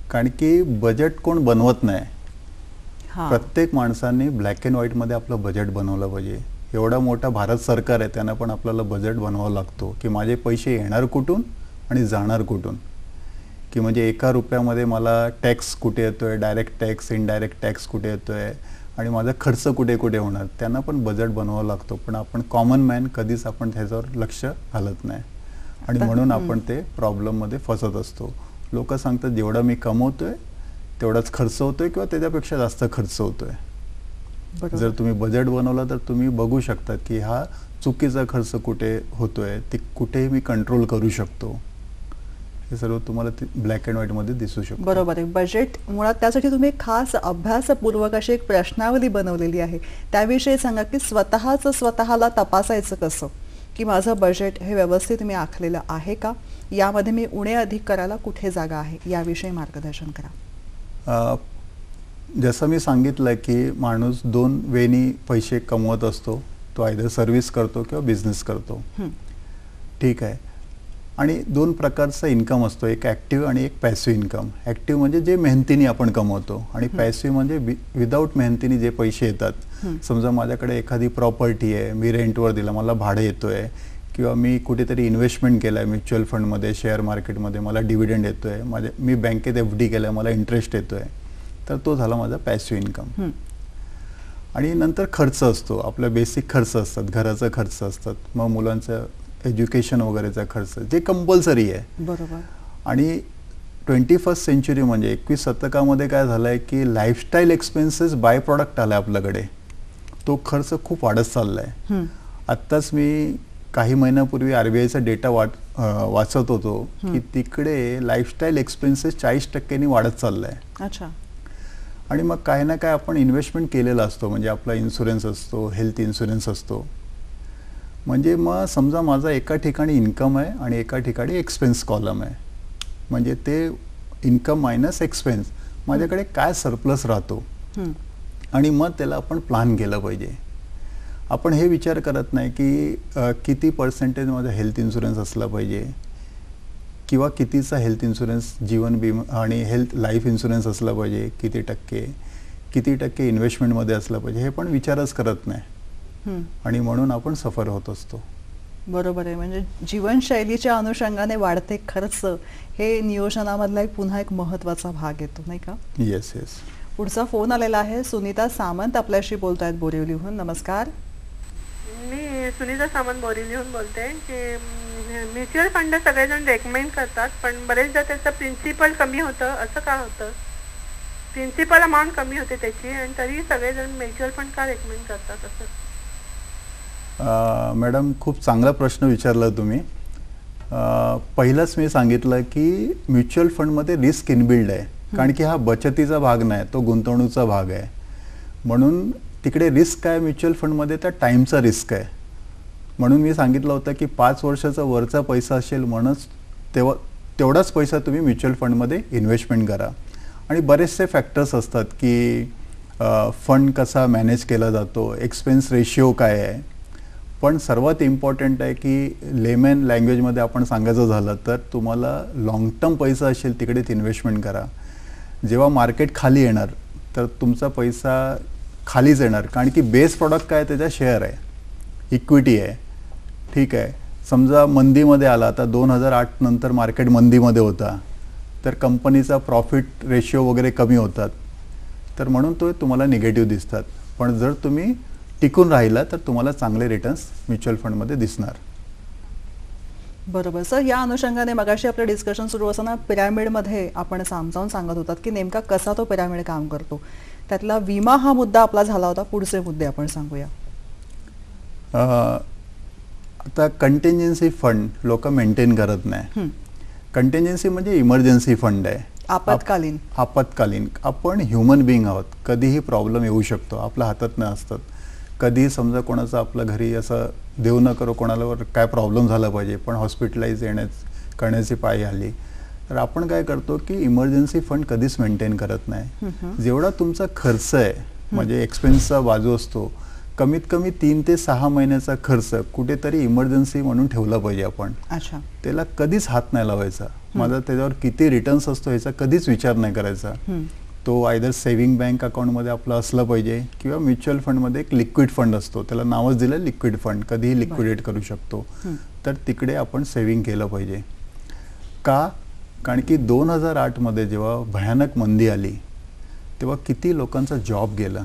C: कारण की बजेट कोण बनवत नाही. प्रत्येक माणसाने ब्लॅक अँड व्हाईट मध्ये आपलं बजेट बनवलं पाहिजे. एवढा मोठा भारत सरकार आहे त्यांना पण आपल्याला बजेट बनवावा लागतो की माझे पैसे येणार कुठून आणि जाणार कुठून, की म्हणजे 1 रुपयामध्ये मला टॅक्स कुठे येतोय, डायरेक्ट टॅक्स, इनडायरेक्ट टॅक्स कुठे येतोय आणि माझा खर्च कुठे कुठे होणार, त्यांना पण बजेट बनवावा लागतो. पण आपण कॉमन मॅन कधीच आपण त्याच्यावर लक्ष घालत नाही आणि म्हणून आपण ते प्रॉब्लेममध्ये फसत असतो. लोक सांगतात जेवढा मी कमवतोय तेवढाच खर्च होतोय किंवा त्याच्यापेक्षा जास्त खर्च होतोय. जर तुम्ही बजेट बनवला तर तुम्ही बघू शकता की हा चुकीचा खर्च कुठे होतोय, ते कुठेही मी कंट्रोल करू शकतो. हे सर्व तुम्हाला ब्लॅक अँड व्हाईट मध्ये दिसू शकतो.
B: बरोबर आहे. बजेट मुळात त्यासाठी तुम्ही खास अभ्यासपूर्वक अशी एक प्रश्नावली बनवलेली आहे, त्याविषयी सांगा की स्वतःला तपासायचं कसं, की माझं बजेट हे व्यवस्थित मी आखलेलं आहे का, यामध्ये मी उणे अधिक करायला कुठे जागा आहे, याविषयी मार्गदर्शन करा.
C: जसं मी सांगितलं की माणूस 2 वेनी पैसे कमवत असतो. तो आयदर सर्व्हिस करतो किंवा बिझनेस करतो. ठीक आहे. आणि 2 प्रकारचा इन्कम असतो, एक ॲक्टिव्ह आणि एक पॅसिव्ह इन्कम. ॲक्टिव्ह म्हणजे जे मेहनतीने आपण कमवतो आणि पॅसिव्ह म्हणजे विदाऊट मेहनतीने जे पैसे येतात. समजा माझ्याकडे एखादी प्रॉपर्टी आहे, मी रेंटवर दिला, मला भाडं येतोय, किंवा मी कुठेतरी इन्व्हेस्टमेंट केलं आहे म्युच्युअल फंडमध्ये, शेअर मार्केटमध्ये, मला डिव्हिडंड येतो आहे, मी बँकेत FD केलं आहे, मला इंटरेस्ट येतो आहे, तर तो झाला माझा पॅसिव्ह इन्कम. आणि नंतर खर्च असतो, आपला बेसिक खर्च असतात, घराचा खर्च असतात, मग मुलांचं एज्युकेशन वगैरेचा खर्च जे कंपल्सरी आहे.
B: बरोबर.
C: आणि 21st सेंचुरी म्हणजे 21 शतकामध्ये काय झालं आहे की लाईफस्टाईल एक्सपेन्सेस बाय प्रॉडक्ट आला आहे आपल्याकडे, तो खर्च खूप वाढत चालला आहे. आत्ताच मी काही महिन्यापूर्वी RBIचा डेटा वाचत होतो की तिकडे लाईफस्टाईल एक्सपेन्सेस 40% वाढत चाललाय.
B: अच्छा.
C: आणि मग काही ना काय आपण इन्व्हेस्टमेंट केलेला असतो, म्हणजे आपला इन्शुरन्स असतो, हेल्थ इन्शुरन्स असतो. म्हणजे मग समजा माझा एका ठिकाणी इन्कम आहे आणि एका ठिकाणी एक्सपेन्स कॉलम आहे, म्हणजे ते इन्कम मायनस एक्सपेन्स माझ्याकडे काय सरप्लस राहतो आणि मग त्याला आपण प्लॅन केलं पाहिजे. आपण हे विचार करत नाही की किती पर्सेंटेज माझा हेल्थ इन्शुरन्स असला पाहिजे किंवा कितीचा हेल्थ इन्शुरन्स जीवन विमा आणि हेल्थ लाईफ इन्शुरन्स असला पाहिजे, किती टक्के इन्व्हेस्टमेंटमध्ये असला पाहिजे, हे पण विचारच करत नाही आणि म्हणून आपण सफर होत असतो.
B: बरोबर आहे. म्हणजे जीवनशैलीच्या अनुषंगाने वाढते खर्च हे नियोजनामधला पुन्हा एक महत्त्वाचा भाग येतो, नाही का?
C: Yes yes.
B: पुढचा फोन आलेला आहे. सुनीता सामंत आपल्याशी बोलतायत बोरिवलीहून. नमस्कार.
F: मी सुनीता सामंत बोरिवलीहून बोलते की म्युच्युअल फंड सगळेजण रेकमेंड करतात, पण बरेचदा त्याचं प्रिन्सिपल कमी होतं. असं का होतं? प्रिन्सिपल अमाऊंट कमी होते त्याची आणि तरी सगळेजण म्युच्युअल फंड का रेकमेंड करतात असं?
C: मॅडम, खूप चांगला प्रश्न विचारला तुम्ही. पहिलंच मी सांगितलं की म्युच्युअल फंडमध्ये रिस्क इनबिल्ड आहे, कारण की हा बचतीचा भाग नाही, तो गुंतवणूकचा भाग आहे. म्हणून तिकडे रिस्क काय म्युच्युअल फंडमध्ये, तर टाईमचा रिस्क आहे. म्हणून मी सांगितलं होतं की 5 वर्षाचा वरचा पैसा असेल म्हणूनच तेवढाच पैसा तुम्ही म्युच्युअल फंडमध्ये इन्व्हेस्टमेंट करा. आणि बरेचसे फॅक्टर्स असतात की फंड कसा मॅनेज केला जातो, एक्सपेन्स रेशिओ काय आहे. पण सर्वात इम्पॉर्टंट आहे की लेमन लँग्वेजमध्ये आपण सांगायचं झालं तर तुम्हाला लाँग टर्म पैसा असेल तिकडेच इन्व्हेस्टमेंट करा. जेव्हा मार्केट खाली येणार तर तुमचा पैसा खालीच येणार, कारण की बेस प्रॉडक्ट काय, त्याचा शेअर आहे, इक्विटी आहे. ठीक आहे. समजा मंदीमध्ये आला, आता 2008 नंतर मार्केट मंदीमध्ये होता, तर कंपनीचा प्रॉफिट रेशिओ वगैरे कमी होतात, तर म्हणून तो तुम्हाला निगेटिव्ह दिसतात. पण जर तुम्ही टिकून राहिला तर तुम्हाला चांगले रिटर्न्स म्युच्युअल फंडमध्ये दिसणार.
B: बरोबर सर. या अनुषंगाने मगाशी आपलं डिस्कशन सुरू असताना पिरॅमिडमध्ये आपण समजावून सांगत होतात की नेमका कसा तो पिरॅमिड काम करतो. त्यातला विमा हा मुद्दा आपला झाला होता. पुढचे मुद्दे आपण सांगूया.
C: आता कंटिंजन्सी फंड लोक मेंटेन करत नाही. कंटिंजन्सी म्हणजे इमर्जन्सी फंड आहे, आपत्कालीन. आपण ह्युमन बिंग आहोत, कधीही प्रॉब्लेम येऊ शकतो, आपल्या हातात नाही असतात. कधीही समजा कोणाचं आपल्या घरी असं देव न करो कोणाला काय प्रॉब्लेम झाला पाहिजे, पण हॉस्पिटलाइज करण्याची पाळी आली, तर आपण काय करतो की इमर्जन्सी फंड कधीच मेंटेन करत नाही. जेवढा तुमचा खर्च आहे, म्हणजे एक्सपेन्सचा बाजू असतो, कमीत कमी 3 ते 6 महिन्याचा खर्च कुठेतरी इमर्जन्सी म्हणून ठेवला पाहिजे आपण. त्याला कधीच हात नाही लावायचा. माझा त्याच्यावर किती रिटर्न्स असतो ह्याचा कधीच विचार नाही करायचा. तो आयदर सेव्हिंग बँक अकाउंटमध्ये आपला असला पाहिजे किंवा म्युच्युअल फंडमध्ये एक लिक्विड फंड असतो, त्याला नावच दिलं लिक्विड फंड, कधीही लिक्विडेट करू शकतो. तर तिकडे आपण सेव्हिंग केलं पाहिजे. का? कारण की 2008 मध्ये जेव्हा भयानक मंदी आली तेव्हा किती लोकांचा जॉब गेला.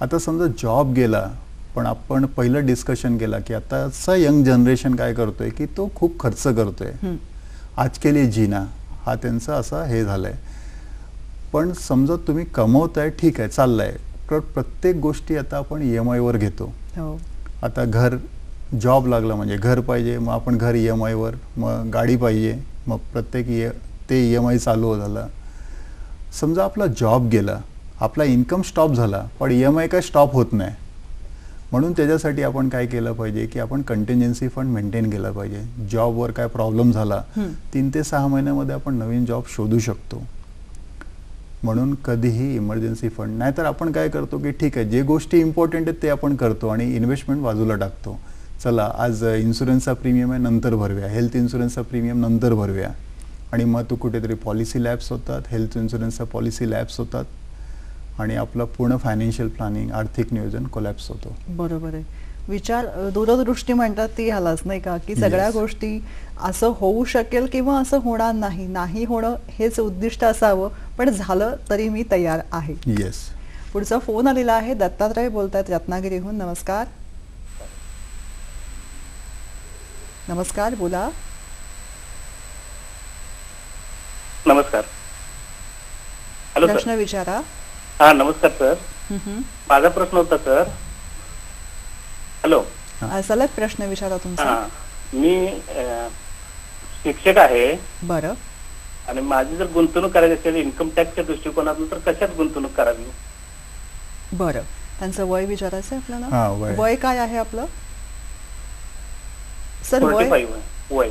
C: आता समजा जॉब गेला, पण आपण पहिलं डिस्कशन केला की आताचा यंग जनरेशन काय करतोय की तो खूप खर्च करतोय, आज के लिए जीना हा त्यांचा असा हे झालाय. पण समजा तुम्ही कमवताय, ठीक आहे, चाललाय, तर प्रत्येक गोष्टी आता आपण EMI वर घेतो. आता घर, जॉब लागला म्हणजे घर पाहिजे, मग आपण घर EMI वर, मग गाडी पाहिजे, मग प्रत्येक ते EMI चालू झाला. समजा आपला जॉब गेला, आपला इन्कम स्टॉप झाला, पण EMI काय स्टॉप होत नाही. म्हणून त्याच्यासाठी आपण काय केलं पाहिजे की आपण कंटिंजन्सी फंड मेंटेन केला पाहिजे. जॉबवर काय प्रॉब्लेम झाला, 3 ते 6 महिन्यामध्ये आपण नवीन जॉब शोधू शकतो. म्हणून कधीही इमर्जन्सी फंड नाही. तर आपण काय करतो की ठीक आहे, जे गोष्टी इम्पॉर्टंट आहेत ते आपण करतो आणि इन्व्हेस्टमेंट बाजूला टाकतो. चला आज इन्शुरन्सचा प्रीमियम आहे, नंतर भरूया, हेल्थ इन्शुरन्सचा प्रीमियम नंतर भरूया, आणि मग तो कुठेतरी पॉलिसी लॅब्स होतात, हेल्थ इन्शुरन्सचा पॉलिसी लॅब्स होतात आणि आपलं पूर्ण फायनान्शियल प्लॅनिंग, आर्थिक नियोजन कोलॅप्स होतो.
B: बरोबर आहे. विचार, दूरदृष्टी म्हणतात ती ह्यालाच, नाही का, की सगळ्या गोष्टी असं होऊ शकेल किंवा असं होणार नाही, नाही होणं हेच उद्दिष्ट असावं, पण झालं तरी मी तयार आहे.
C: येस.
B: पुढचा फोन आलेला आहे. दत्तात्रय बोलतायत रत्नागिरीहून. नमस्कार. नमस्कार, बोला.
G: नमस्कार. Hello sir.
B: प्रश्न विचारा.
G: हा, नमस्कार सर. माझा प्रश्न होता सर. हॅलो.
B: सलग प्रश्न विचारा तुमचा.
G: मी शिक्षक आहे
B: बरं.
G: आणि माझी जर गुंतवणूक करायची असेल इन्कम टॅक्सच्या दृष्टिकोनातून तर कशात गुंतवणूक करावी?
B: बरं. त्यांचं वय विचारायचं आहे
C: हा,
B: आपल्याला.
C: वय.
B: वय काय आहे आपलं सर? वय
G: 45 वय.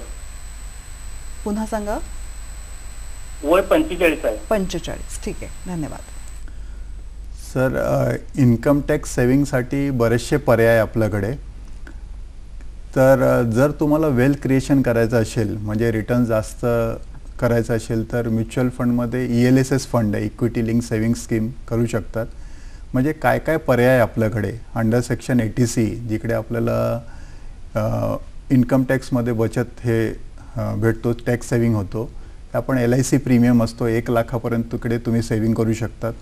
B: पुन्हा सांगा.
G: वय 45 आहे.
B: 45. ठीक आहे, धन्यवाद.
C: सर, इन्कम टॅक्स सेविंगसाठी बरेचसे पर्याय आपल्याकडे. तर जर तुम्हाला वेल्थ क्रिएशन करायचं असेल, म्हणजे रिटर्न जास्त करायचं असेल, तर म्युच्युअल फंडमध्ये ELSS फंड आहे, इक्विटी लिंक सेविंग स्कीम करू शकतात. म्हणजे काय काय पर्याय आपल्याकडे अंडर सेक्शन 80C, जिकडे आपल्याला इन्कम टॅक्समध्ये बचत हे भेटतो, टॅक्स सेविंग होतो. आपण LIC प्रीमियम असतो, 1 लाखापर्यंत तिकडे तुम्ही सेविंग करू शकतात.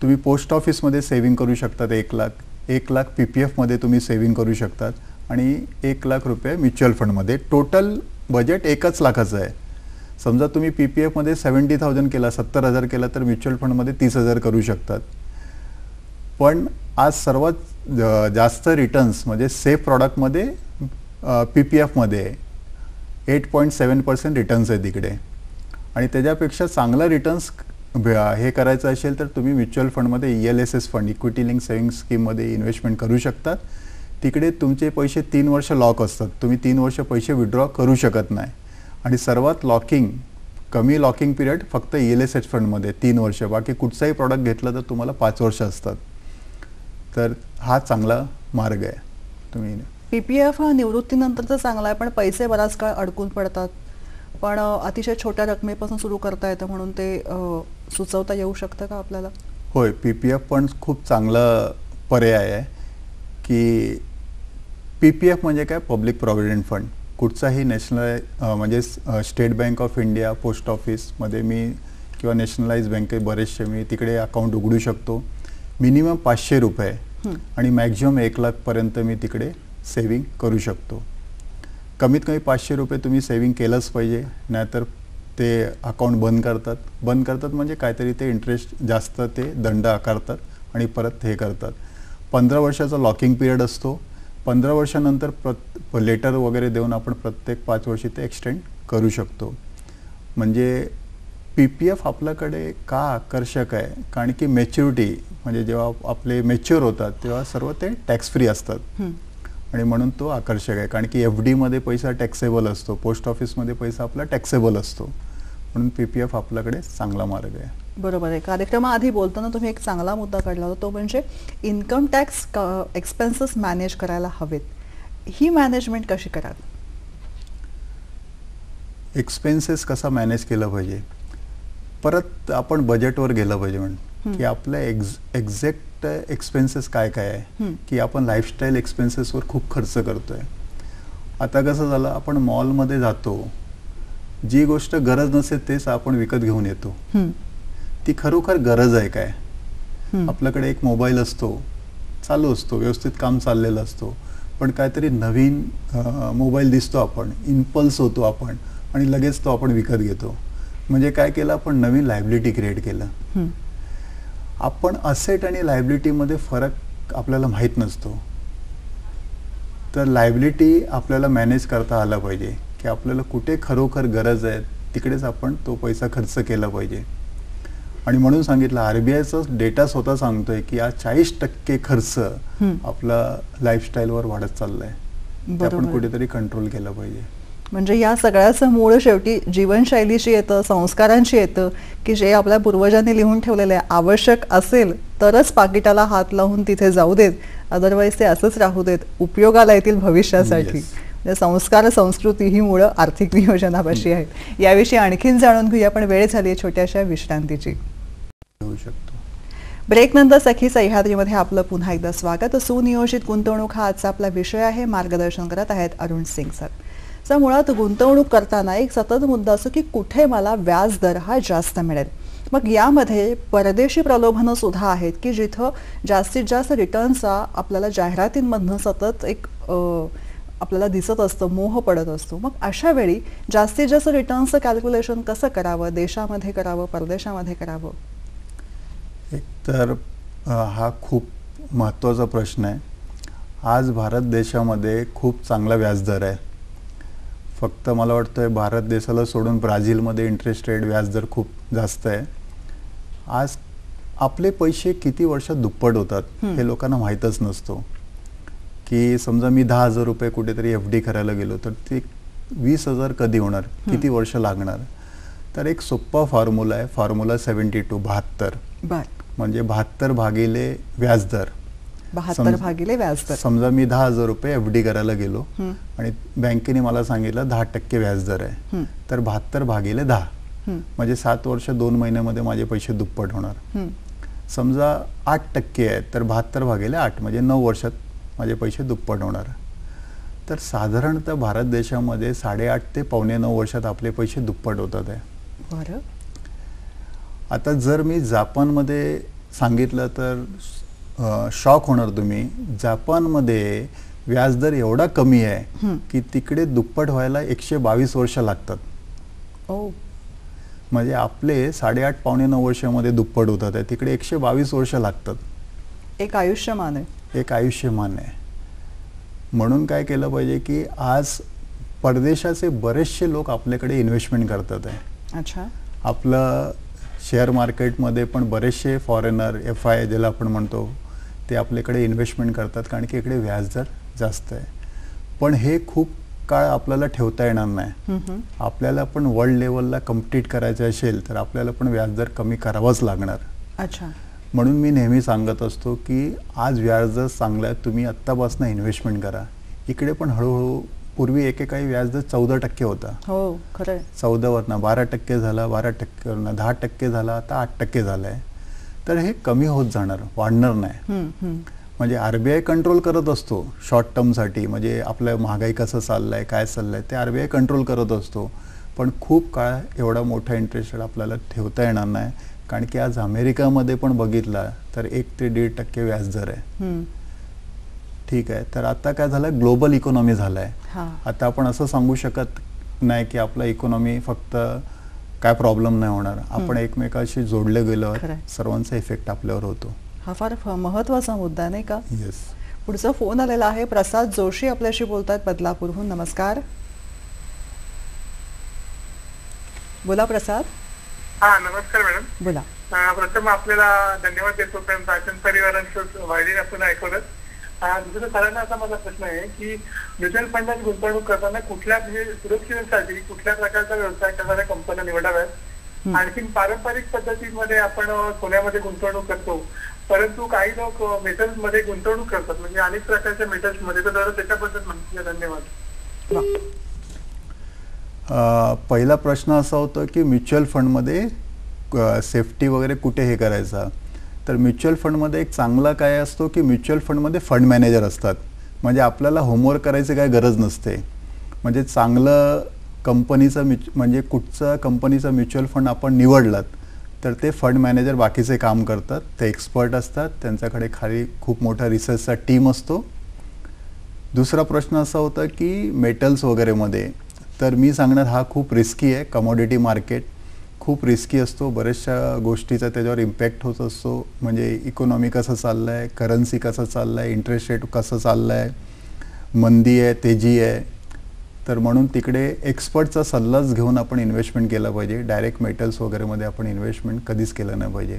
C: तुम्ही पोस्ट ऑफिसमध्ये सेविंग करू शकतात 1 लाख. 1 लाख PPF मध्ये तुम्ही सेविंग करू शकतात आणि 1 लाख रुपये म्युच्युअल फंडमध्ये. टोटल बजेट 1 लाखाचं आहे. समजा तुम्ही PPF मध्ये 70,000 केला, 70,000 केला, तर म्युच्युअल फंडमध्ये 30,000 करू शकतात. पण आज सर्वात जास्त रिटर्न्स म्हणजे सेफ प्रॉडक्टमध्ये PPF मध्ये 8.7% रिटर्न्स आहे तिकडे. आणि त्याच्यापेक्षा चांगला रिटर्न्स हे करायचं असेल तर तुम्ही म्युच्युअल फंडमध्ये ELSS fund, equity link saving स्कीममध्ये इन्व्हेस्टमेंट करू शकतात. तिकडे तुमचे पैसे 3 वर्ष लॉक असतात. तुम्ही 3 वर्ष पैसे विड्रॉ करू शकत नाही. आणि सर्वात कमी लॉकिंग पिरियड फक्त ELSS फंडमध्ये 3 वर्ष. बाकी कुठचाही प्रॉडक्ट घेतला तर तुम्हाला 5 वर्ष असतात. तर हा चांगला मार्ग आहे. तुम्ही
B: PPF हा निवृत्तीनंतरचा चांगला आहे, पण पैसे बराच काळ अडकून पडतात. पण अतिशय छोट्या रकमेपासून सुरू करता येतं, म्हणून ते सुचवता येऊ शकतं का आपल्याला?
C: होय, PPF पण खूप चांगला पर्याय आहे. की PPF म्हणजे काय? Public provident fund. कुठचाही नॅशनल म्हणजे state bank of India, post ऑफिसमध्ये मी किंवा नॅशनलाइज बँकेत बरेचसे मी तिकडे अकाउंट उघडू शकतो. मिनिमम 500 रुपये आणि मॅक्झिमम 1 लाखपर्यंत मी तिकडे सेविंग करू शकतो. कमीत कमी 500 रुपये तुम्ही सेविंग केलंच पाहिजे, नाहीतर ते अकाउंट बंद करतात म्हणजे काहीतरी ते इंटरेस्ट जास्त ते दंड आकारतात आणि परत हे करतात. 15 वर्षाचा लॉकिंग पिरियड असतो. 15 वर्षानंतर लेटर वगैरे देऊन आपण प्रत्येक 5 वर्षी ते एक्सटेंड करू शकतो. म्हणजे PPF आपल्याकडे का आकर्षक आहे? कारण की मॅच्युरिटी म्हणजे जेव्हा आपले मॅच्युअर होतात तेव्हा सर्व ते टॅक्स फ्री असतात आणि म्हणून तो आकर्षक आहे. कारण की FD मध्ये पैसा टॅक्सेबल असतो, पोस्ट ऑफिसमध्ये पैसा आपला टॅक्सेबल असतो. म्हणून PPF आपल्याकडे चांगला मार्ग आहे.
B: बरोबर आहे. कार्यक्रमाआधी बोलताना तुम्ही एक चांगला मुद्दा काढला होता, तो म्हणजे इन्कम टॅक्स एक्सपेन्सेस मॅनेज करायला हवेत. ही मॅनेजमेंट कशी करावी?
C: एक्सपेन्सेस कसा मॅनेज केला पाहिजे? परत आपण बजेटवर गेलं पाहिजे. म्हणून की आपल्या एक्झॅक्ट एक्सपेन्सेस काय काय आहे. की आपण लाईफस्टाईल एक्सपेन्सेसवर खूप खर्च करतोय. आता कसं झालं, आपण मॉलमध्ये जातो, जी गोष्ट गरज नसेल तेच आपण विकत घेऊन येतो. ती खरोखर गरज आहे काय? आपल्याकडे एक मोबाईल असतो, चालू असतो, व्यवस्थित काम चाललेलं असतो, पण काहीतरी नवीन मोबाईल दिसतो, आपण इम्पल्स होतो आपण आणि लगेच तो आपण विकत घेतो. म्हणजे काय केलं आपण? नवीन लायबिलिटी क्रिएट केलं. आपण असेट आणि लायबिलिटीमध्ये फरक आपल्याला माहीत नसतो. तर लायबिलिटी आपल्याला मॅनेज करता आला पाहिजे की आपल्याला कुठे खरोखर गरज आहे तिकडेच आपण तो पैसा खर्च केला पाहिजे. आणि म्हणून सांगितलं, RBIचा डेटा स्वतः सांगतोय की आज 40% खर्च आपला लाईफस्टाईलवर वाढत चाललाय. ते आपण कुठेतरी कंट्रोल केलं पाहिजे.
B: म्हणजे या सगळ्याचं मूळ शेवटी जीवनशैलीशी येतं, संस्कारांशी येतं, की जे आपल्या पूर्वजांनी लिहून ठेवलेलं आहे. आवश्यक असेल तरच पाकिटाला हात लावून तिथे जाऊ देत, अदरवाईज ते असंच राहू देत, उपयोगाला येतील भविष्यासाठी. संस्कार संस्कृती ही मुळं आर्थिक नियोजनापाशी आहेत. याविषयी आणखीन जाणून घेऊया, पण वेळ झाली छोट्याशा विश्रांतीची. ब्रेकनंतर सखी सह्याद्रीमध्ये आपलं पुन्हा एकदा स्वागत. सुनियोजित गुंतवणूक हा आजचा आपला विषय आहे. मार्गदर्शन करत आहेत अरुण सिंग सर. तर मुळात गुंतवणूक करताना एक सतत मुद्दा असतो की कुठे मला व्याज दर हा जास्त मिळेल. मग यामध्ये परदेशी प्रलोभनं सुद्धा आहेत की जिथं जास्तीत जास्त रिटर्नचा आपल्याला जाहिरातींमधनं सतत एक आपल्याला दिसत असतं, मोह पडत असतो. मग अशा वेळी जास्तीत जास्त रिटर्नचं कॅल्क्युलेशन कसं करावं? देशामध्ये करावं, परदेशामध्ये करावं?
C: एक तर हा खूप महत्त्वाचा प्रश्न आहे. आज भारत देशामध्ये खूप चांगला व्याजदर आहे. फक्त मला वाटतंय भारत देशाला सोडून ब्राझीलमध्ये इंटरेस्ट रेट व्याजदर खूप जास्त आहे. आज आपले पैसे किती वर्षात दुप्पट होतात हे लोकांना माहीतच नसतो. की समजा मी 10,000 रुपये कुठेतरी FD करायला गेलो तर ते 20,000 कधी होणार, किती वर्ष लागणार. तर एक सोप्पा फॉर्म्युला आहे, फॉर्म्युला 72 72. म्हणजे 72 भागिले व्याजदर.
B: 72 भागिले व्याजदर.
C: समजा मी 10,000 रुपये FD करायला गेलो आणि बँकेने मला सांगितलं 10% व्याजदर आहे, तर 72 भागिले 10 म्हणजे 7 वर्ष 2 महिन्यामध्ये माझे पैसे दुप्पट होणार. समजा 8% आहे तर 72 भागिले 8 म्हणजे 9 वर्षात माझे पैसे दुप्पट होणार. तर साधारणतः भारत देशामध्ये 8.5 ते 8.25 वर्षात आपले पैसे दुप्पट होतात आहे.
B: बरं.
C: आता जर मी जापानमध्ये सांगितलं तर शॉक होणार तुम्ही. जापानमध्ये व्याजदर एवढा कमी आहे की तिकडे दुप्पट व्हायला 122 वर्ष लागतात. म्हणजे आपले 8.5 8.25 वर्षामध्ये दुप्पट होतात आहे, तिकडे 122 वर्ष लागतात.
B: एक आयुष्यमान आहे.
C: एक आयुष्यमान आहे. म्हणून काय केलं पाहिजे की आज परदेशाचे बरेचसे लोक आपल्याकडे इन्व्हेस्टमेंट करतात आहे.
B: अच्छा.
C: आपलं शेअर मार्केटमध्ये पण बरेचसे फॉरेनर FI ज्याला आपण म्हणतो ते आपल्याकडे इन्व्हेस्टमेंट करतात, कारण की इकडे व्याजदर जास्त आहे. पण हे खूप काळ आपल्याला ठेवता येणार नाही. आपल्याला पण वर्ल्ड लेवलला कम्पीट करायचं असेल तर आपल्याला पण व्याजदर कमी करावाच लागणार.
B: अच्छा.
C: म्हणून मी नेहमी सांगत असतो की आज व्याजदर चांगला आहे, तुम्ही आत्तापासून इन्व्हेस्टमेंट करा. इकडे पण हळूहळू पूर्वी एकेकाळी व्याजदर 14% होता.
B: हो खरं.
C: 14वरनं 12% झाला, 12%वरनं 10% झाला, आता 8% झालं आहे. तर हे कमी होत जाणार, वाढणार नाही. म्हणजे RBI कंट्रोल करत असतो शॉर्ट टर्मसाठी, म्हणजे आपलं महागाई कसं चाललंय काय चाललंय ते RBI कंट्रोल करत असतो. पण खूप काळ एवढा मोठा इंटरेस्ट रेट आपल्याला ठेवता येणार नाही, कारण की आज अमेरिकामध्ये पण बघितला तर 1 ते 1.5% व्याजदर आहे. ठीक आहे. तर आता काय झालं, ग्लोबल इकॉनॉमी झालाय. आता आपण असं सांगू शकत नाही की आपला इकॉनॉमी फक्त काय प्रॉब्लेम नाही होणार. आपण एकमेकाशी जोडले गेलो, सर्वांचा इफेक्ट आपल्यावर होतो.
B: हा फार महत्वाचा मुद्दा नाही का.
C: येस.
B: पुढचा फोन आलेला आहे. प्रसाद जोशी आपल्याशी बोलतात बदलापूरहून. नमस्कार. बोला प्रसाद.
H: हा नमस्कार मॅडम.
B: बोला.
H: प्रथम आपल्याला धन्यवाद देतो कारण प्राचीन परिवारांचं वायडी आपण ऐकवलं. दुसरं सरांना असा माझा प्रश्न आहे की म्युच्युअल फंडात गुंतवणूक करताना कुठल्या म्हणजे सुरक्षिततेसाठी कुठल्या प्रकारचा व्यवसाय करणाऱ्या कंपन्या निवडाव्यात. आणखी पारंपरिक पद्धतीमध्ये आपण सोन्यामध्ये गुंतवणूक करतो, परंतु काही लोक मेटल्स मध्ये गुंतवणूक करतात, म्हणजे अनेक प्रकारच्या मेटल्स मध्ये. तर त्याच्याबद्दल माहिती द्या. धन्यवाद.
C: पहिला प्रश्न असा होता की म्युच्युअल फंडमध्ये सेफ्टी वगैरे कुठे हे करायचा. तर म्युच्युअल फंडमध्ये एक चांगला काय असतो की म्युच्युअल फंडमध्ये फंड मॅनेजर असतात, म्हणजे आपल्याला होमवर्क करायची काही गरज नसते. म्हणजे चांगलं कंपनीचं म्हणजे कुठचा कंपनीचा म्युच्युअल फंड आपण निवडलात तर ते फंड मॅनेजर बाकीचे काम करतात, ते एक्सपर्ट असतात, त्यांच्याकडे खाली खूप मोठा रिसर्चचा टीम असतो. दुसरा प्रश्न असा होता की मेटल्स वगैरेमध्ये, तर मी सांगणार हा खूप रिस्की आहे. कमोडिटी मार्केट खूप रिस्की असतो, बऱ्याचशा गोष्टीचा त्याच्यावर इम्पॅक्ट होत असतो. म्हणजे इकॉनॉमी कसं चाललं आहे, करन्सी कसं चाललं आहे, इंटरेस्ट रेट कसं चाललं आहे, मंदी आहे तेजी आहे. तर म्हणून तिकडे एक्सपर्टचा सल्लाच घेऊन आपण इन्व्हेस्टमेंट केलं पाहिजे. डायरेक्ट मेटल्स वगैरेमध्ये आपण इन्व्हेस्टमेंट कधीच केलं नाही पाहिजे.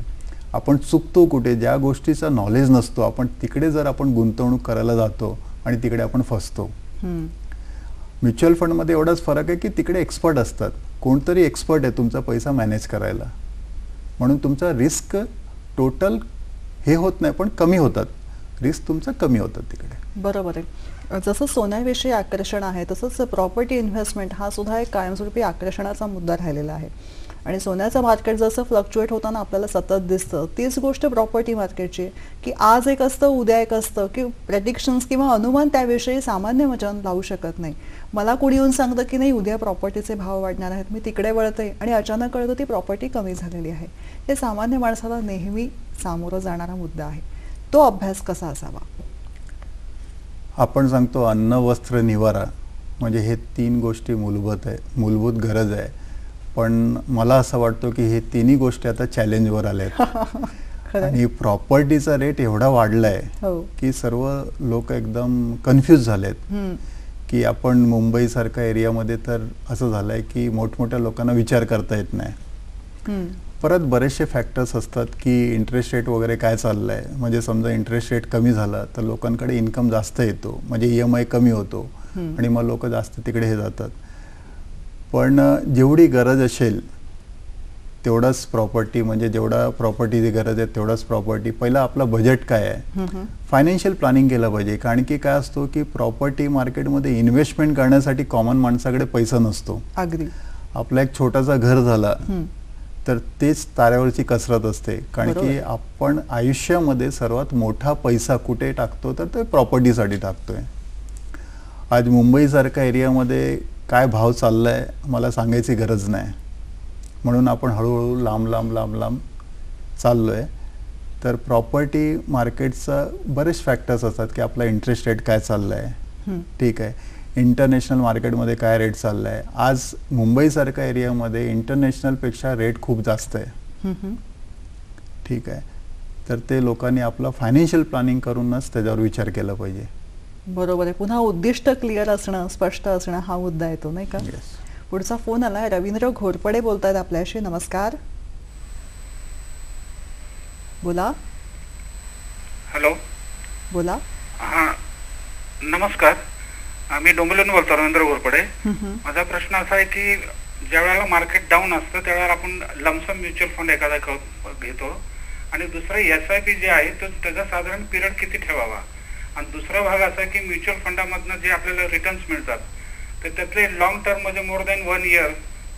C: आपण चुकतो कुठे, ज्या गोष्टीचा नॉलेज नसतो आपण तिकडे जर आपण गुंतवणूक करायला जातो आणि तिकडे आपण फसतो. म्युच्युअल फंडमध्ये एवढाच फरक आहे की तिकडे एक्सपर्ट असतात, कोणतरी एक्सपर्ट आहे तुमचा पैसा मॅनेज करायला, म्हणून तुमचा रिस्क टोटल हे होत नाही पण कमी होतात, रिस्क तुमचा कमी होतात तिकडे.
B: बरोबर आहे. जसं सोन्याविषयी आकर्षण आहे तसंच प्रॉपर्टी इन्व्हेस्टमेंट हा सुद्धा एक कायमस्वरूपी आकर्षणाचा मुद्दा राहिलेला आहे. आणि सोन्याचं मार्केट जसं फ्लक्च्युएट होताना आपल्याला सतत दिसतं, तीच गोष्ट प्रॉपर्टी मार्केटची की आज एक असतं उद्या एक असतं, की प्रेडिक्शन्स किंवा अनुमान त्याविषयी सामान्य वचन लावू शकत नाही. मला कोणी येऊन सांगतं की नाही उद्या प्रॉपर्टीचे भाव वाढणार आहेत, मी तिकडे वळते आणि अचानक कळतं ती प्रॉपर्टी कमी झालेली आहे. हे सामान्य माणसाला नेहमी सामोरं जाणारा मुद्दा आहे. तो अभ्यास कसा असावा?
C: आपण सांगतो अन्न वस्त्र निवारा, म्हणजे हे 3 गोष्टी मूलभूत गरज आहे. पण मला असं वाटतं की हे 3ही गोष्टी आता चॅलेंजवर आल्या आहेत.
B: खरं.
C: आणि प्रॉपर्टीचा रेट एवढा वाढलाय
B: हो.
C: की सर्व लोक एकदम कन्फ्यूज झालेत
B: हम्म.
C: की आपण मुंबई सारख्या एरियामध्ये तर असं झालंय की मोठमोठ्या लोकांना विचार करता येत नाही.
B: हम्म.
C: परत बरेचसे फॅक्टर्स असतात की इंटरेस्ट रेट वगैरे काय चाललंय. म्हणजे समजा इंटरेस्ट रेट कमी झाला तर लोकांकडे इन्कम जास्त येतो, म्हणजे EMI कमी होतो आणि मग लोक जास्त तिकडे हे जातात. पण जेवढी गरज असेल तेवढाच प्रॉपर्टी, म्हणजे जेवढा प्रॉपर्टीची गरज आहे तेवढाच प्रॉपर्टी. पहिला आपला बजेट काय आहे, फायनान्शियल प्लॅनिंग केलं पाहिजे. कारण की काय असतो की प्रॉपर्टी मार्केटमध्ये इन्व्हेस्टमेंट करण्यासाठी कॉमन माणसाकडे पैसा नसतो.
B: अगदी.
C: आपला एक छोटासा घर झाला तर तेच ताऱ्यावरची कसरत असते. कारण की आपण आयुष्यामध्ये सर्वात मोठा पैसा कुठे टाकतो तर ते प्रॉपर्टीसाठी टाकतोय. आज मुंबईसारख्या एरियामध्ये काय भाव चाललाय मला सांगायची गरज नाही, म्हणून आपण हळूहळू लांब लांब लांब लांब चाललोय. तर प्रॉपर्टी मार्केटचा बरेच फॅक्टर्स असतात की आपला इंटरेस्ट रेट काय चाललाय, ठीक आहे, इंटरनॅशनल मार्केटमध्ये काय रेट चाललाय. आज मुंबईसारख्या एरियामध्ये इंटरनॅशनलपेक्षा रेट खूप जास्त आहे, ठीक आहे. तर ते लोकांनी आपलं फायनान्शियल प्लॅनिंग करूनच त्याच्यावर विचार केला पाहिजे.
B: बरोबर आहे. पुन्हा उद्दिष्ट क्लिअर असणं, स्पष्ट असणं हा मुद्दा येतो, नाही का? पुढचा फोन आलाय. रवींद्र घोरपडे बोलतायत आपल्याशी. नमस्कार, बोला.
I: हॅलो,
B: बोला.
I: हां नमस्कार, मी डोंबिवलीहून बोलतो, रवींद्र घोरपडे. माझा प्रश्न असा आहे की ज्या वेळेला मार्केट डाऊन असतं त्यावेळेला आपण लमसम म्युच्युअल फंड एखादा घेतो आणि दुसरं SIP जे आहे तर त्याचा साधारण पिरियड किती ठेवावा. आणि दुसरा भाग असा आहे की म्युच्युअल फंडामधनं जे आपल्याला रिटर्न्स मिळतात तर त्यातले लॉंग टर्ममध्ये मोर दॅन 1 इयर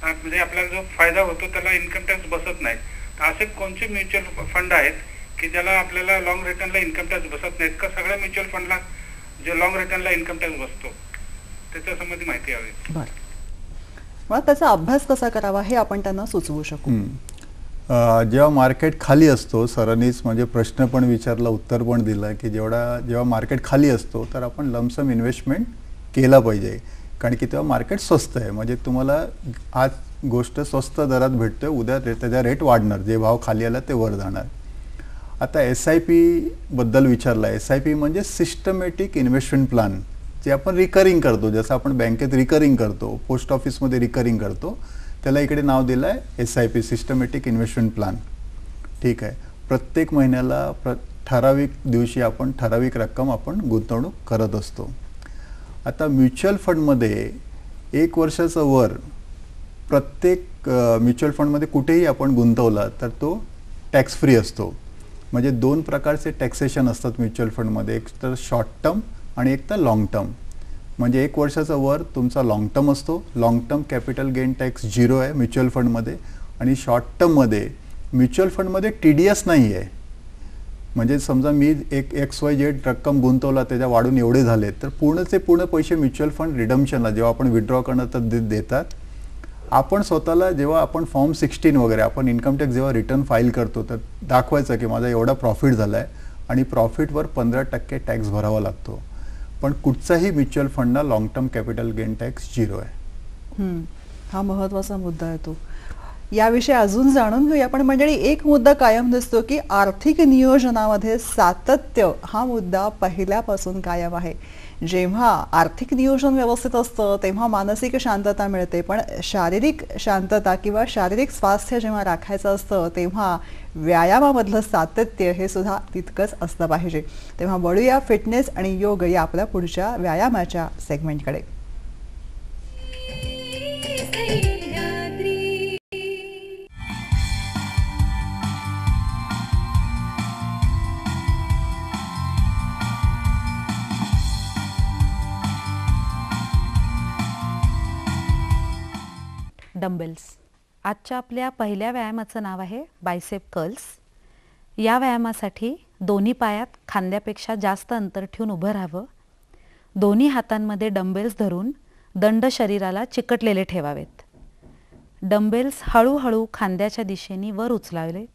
I: म्हणजे आपल्याला जो फायदा होतो त्याला इन्कम टॅक्स बसत नाही. तर असे कोणते म्युच्युअल फंड आहेत की ज्याला आपल्याला लॉंग रिटर्नला इन्कम टॅक्स बसत नाहीत का सगळ्या म्युच्युअल फंडला जे लॉंग रिटर्नला इन्कम टॅक्स बसतो, त्याच्या संबंधी माहिती हवी.
B: बरं, मग त्याचा अभ्यास कसा करावा हे आपण त्यांना सुचवू शकू.
C: जेव्हा मार्केट खाली असतो, सरांनीच म्हणजे प्रश्न पण विचारला, उत्तर पण दिलं की जेव्हा मार्केट खाली असतो तर आपण लमसम इन्व्हेस्टमेंट केला पाहिजे. कारण की तेव्हा मार्केट स्वस्त आहे, म्हणजे तुम्हाला आज गोष्ट स्वस्त दरात भेटतोय, उद्या त्याचा रेट वाढणार, जे भाव खाली आला ते वर जाणार. आता SIP बद्दल विचारला. SIP म्हणजे सिस्टमॅटिक इन्व्हेस्टमेंट प्लॅन, जे आपण रिकरिंग करतो, जसं आपण बँकेत रिकरिंग करतो, पोस्ट ऑफिसमध्ये रिकरिंग करतो, त्याला इकडे नाव दिलं आहे SIP, सिस्टमॅटिक इन्व्हेस्टमेंट प्लॅन, ठीक आहे. प्रत्येक महिन्याला ठराविक दिवशी आपण ठराविक रक्कम आपण गुंतवणूक करत असतो. आता म्युच्युअल फंडमध्ये 1 वर्षाचा वर प्रत्येक म्युच्युअल फंडमध्ये कुठेही आपण गुंतवला तर तो टॅक्स फ्री असतो. म्हणजे 2 प्रकारचे टॅक्सेशन असतात म्युच्युअल फंडमध्ये, एक तर शॉर्ट टर्म आणि एक तर लॉंग टर्म. म्हणजे 1 वर्षाचा वर तुमचा लॉंग टर्म असतो. Long term capital gain tax 0 आहे म्युच्युअल फंडमध्ये. आणि शॉर्ट टर्ममध्ये म्युच्युअल फंडमध्ये TDS नाही आहे. म्हणजे समजा मी एक XYZ रक्कम गुंतवला, त्याच्या वाढून एवढे झाले तर पूर्णचे पूर्ण पैसे म्युच्युअल फंड रिडम्पशनला जेव्हा आपण विड्रॉ करणं तर देतात. आपण स्वतःला जेव्हा आपण फॉर्म 16 वगैरे आपण इन्कम टॅक्स जेव्हा रिटर्न फाईल करतो तर दाखवायचं की माझा एवढा प्रॉफिट झाला आहे आणि प्रॉफिटवर 15% टॅक्स भरावा लागतो. पण कुठचाही म्युच्युअल फंडला long term capital gain tax 0 आहे.
B: हा महत्त्वाचा मुद्दा आहे तो. याविषयी अजून जाणून घेऊया. पण मंडळी, एक मुद्दा कायम दिसतो की आर्थिक नियोजनामध्ये सातत्य हा मुद्दा पहिल्यापासून कायम आहे. जेव्हा आर्थिक नियोजन व्यवस्थित असतं तेव्हा मानसिक शांतता मिळते, पण शारीरिक शांतता किंवा शारीरिक स्वास्थ्य जेव्हा राखायचं असतं तेव्हा व्यायामामधलं सातत्य हे सुद्धा तितकंच असलं पाहिजे. तेव्हा वळूया फिटनेस आणि योग या आपल्या पुढच्या व्यायामाच्या सेगमेंटकडे.
J: डंबेल्स. आजच्या आपल्या पहिल्या व्यायामाचं नाव आहे बायसेप कर्ल्स. या व्यायामासाठी दोन्ही पायात खांद्यापेक्षा जास्त अंतर ठेवून उभं राहावं. दोन्ही हातांमध्ये डंबेल्स धरून दंड शरीराला चिकटलेले ठेवावेत. डंबेल्स हळूहळू खांद्याच्या दिशेने वर उचलावे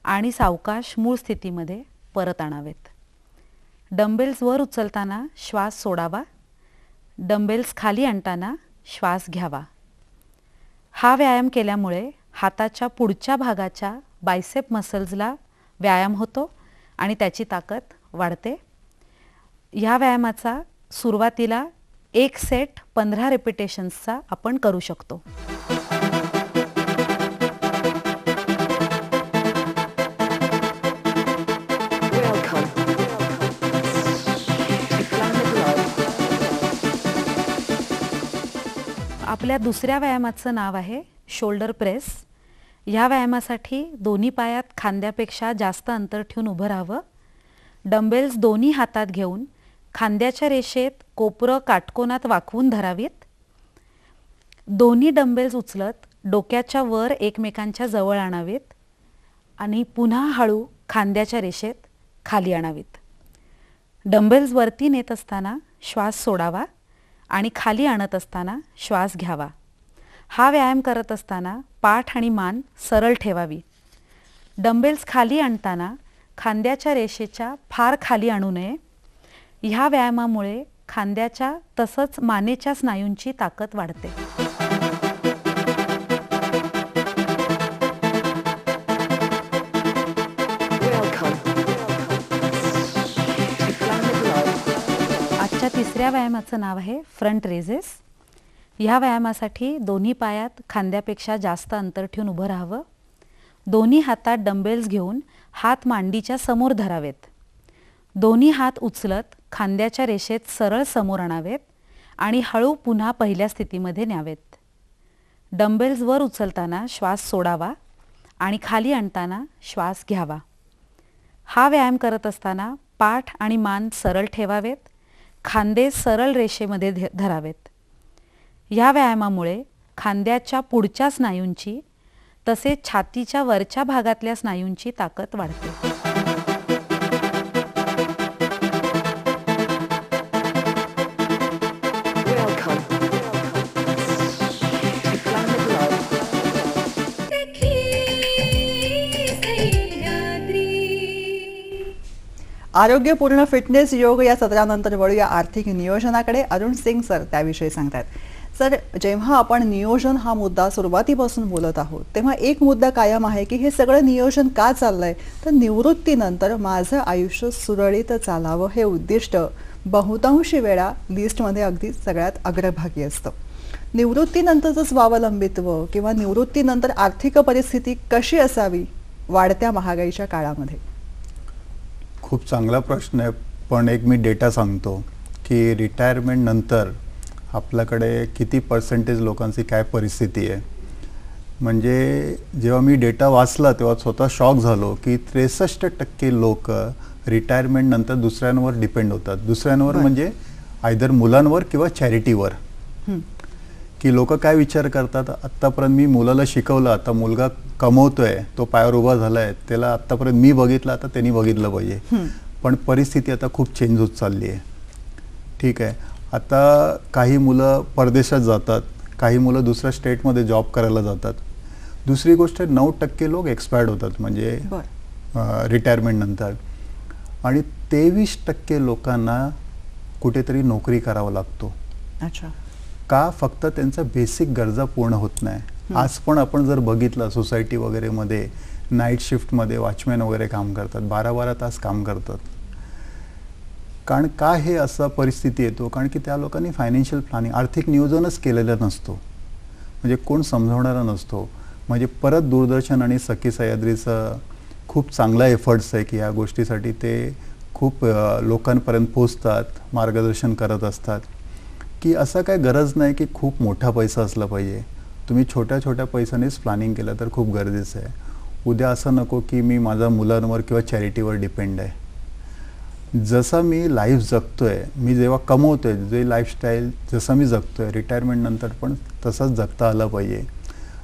J: आणि सावकाश मूळ स्थितीमध्ये परत आणावेत. डंबेल्स वर उचलताना श्वास सोडावा. डंबेल्स खाली आणताना श्वास घ्यावा. हा व्यायाम केल्यामुळे हाताच्या पुढच्या भागाच्या बायसेप मसल्सला व्यायाम होतो आणि त्याची ताकद वाढते. ह्या व्यायामाचा सुरुवातीला 1 सेट 15 रिपिटेशन्सचा आपण करू शकतो. आपल्या दुसऱ्या व्यायामाचं नाव आहे शोल्डर प्रेस. ह्या व्यायामासाठी दोन्ही पायात खांद्यापेक्षा जास्त अंतर ठेवून उभं राहावं. डंबेल्स दोन्ही हातात घेऊन खांद्याच्या रेषेत कोपरं काटकोनात वाकवून धरावीत. दोन्ही डंबेल्स उचलत डोक्याच्या वर एकमेकांच्या जवळ आणावीत आणि पुन्हा हळू खांद्याच्या रेषेत खाली आणावीत. डंबेल्स वरती नेत असताना श्वास सोडावा आणि खाली आणत असताना श्वास घ्यावा. हा व्यायाम करत असताना पाठ आणि मान सरळ ठेवावी. डंबेल्स खाली आणताना खांद्याच्या रेषेच्या फार खाली आणू नये. ह्या व्यायामामुळे खांद्याच्या तसंच मानेच्या स्नायूंची ताकद वाढते. आजच्या तिसऱ्या व्यायामाचं नाव आहे फ्रंट रेजेस. ह्या व्यायामासाठी दोन्ही पायात खांद्यापेक्षा जास्त अंतर ठेवून उभं राहावं. दोन्ही हातात डंबेल्स घेऊन हात मांडीच्या समोर धरावेत. दोन्ही हात उचलत खांद्याच्या रेषेत सरळ समोर आणावेत आणि हळू पुन्हा पहिल्या स्थितीमध्ये न्यावेत. डंबेल्स वर उचलताना श्वास सोडावा आणि खाली आणताना श्वास घ्यावा. हा व्यायाम करत असताना पाठ आणि मान सरळ ठेवावेत. खांदे सरळ रेषेमध्ये धरावेत. ह्या व्यायामामुळे खांद्याच्या पुढच्या स्नायूंची तसेच छातीच्या वरच्या भागातल्या स्नायूंची ताकद वाढते.
B: आरोग्यपूर्ण फिटनेस योग या सत्रानंतर वळूया आर्थिक नियोजनाकडे. अरुण सिंग सर त्याविषयी सांगतात. सर, जेव्हा आपण नियोजन हा मुद्दा सुरुवातीपासून बोलत आहोत तेव्हा एक मुद्दा कायम आहे की हे सगळं नियोजन का चाललंय, तर निवृत्तीनंतर माझं आयुष्य सुरळीत चालावं हे उद्दिष्ट बहुतांशी वेळा लिस्टमध्ये अगदी सगळ्यात अग्रभागी असतं. निवृत्तीनंतरचं स्वावलंबित्व किंवा निवृत्तीनंतर आर्थिक परिस्थिती कशी असावी वाढत्या महागाईच्या काळामध्ये?
C: खूप चांगला प्रश्न आहे. पण एक मी डेटा सांगतो की रिटायरमेंट नंतर आपल्याकडे किती पर्सेंटेज लोकांची काय परिस्थिती आहे. म्हणजे जेव्हा मी डेटा वाचला तेव्हा स्वतः शॉक झालो की 63% लोक रिटायरमेंट नंतर दुसऱ्यांवर डिपेंड होतात. दुसऱ्यांवर म्हणजे आयदर मुलांवर किंवा चॅरिटीवर. की लोक काय विचार करतात, आत्तापर्यंत मी मुलाला शिकवलं, आता मुलगा कमवतोय, तो पायावर उभा झालाय, त्याला आत्तापर्यंत मी बघितलं, आता त्यांनी बघितलं पाहिजे. पण परिस्थिती आता खूप चेंज होत चालली आहे. ठीक आहे, आता काही मुलं परदेशात जातात, काही मुलं दुसऱ्या स्टेटमध्ये जॉब करायला जातात. दुसरी गोष्ट 9% लोक एक्सपायर्ड होतात म्हणजे रिटायरमेंट नंतर. आणि 23% लोकांना कुठेतरी नोकरी करावं लागतो.
B: अच्छा.
C: का? फक्त त्यांच्या बेसिक गरजा पूर्ण होत नाही. आज पण आपण जर बघितलं सोसायटी वगैरे मध्ये नाईट शिफ्टमध्ये वॉचमॅन वगैरे काम करतात, 12-12 तास काम करतात. कारण का हे असं परिस्थिती येतो? कारण की त्या लोकांनी फायनान्शियल प्लॅनिंग, आर्थिक नियोजनच केलेलं नसतो. म्हणजे कोण समजवणारा नसतो. म्हणजे परत दूरदर्शन आणि सखी सह्याद्रीचं खूप चांगला एफर्ट्स आहे की या गोष्टीसाठी ते खूप लोकांपर्यंत पोचतात, मार्गदर्शन करत असतात. की असं काय गरज नाही की खूप मोठा पैसा असला पाहिजे. तुम्ही छोट्या छोट्या पैशानेच प्लॅनिंग केलं तर खूप गरजेचं आहे. उद्या असं नको की मी माझ्या मुलांवर किंवा चॅरिटीवर डिपेंड आहे. जसं मी लाईफ जगतोय, मी जेव्हा कमवतोय, जे लाईफस्टाईल जसं मी जगतोय रिटायरमेंट नंतर पण तसंच जगता आलं पाहिजे.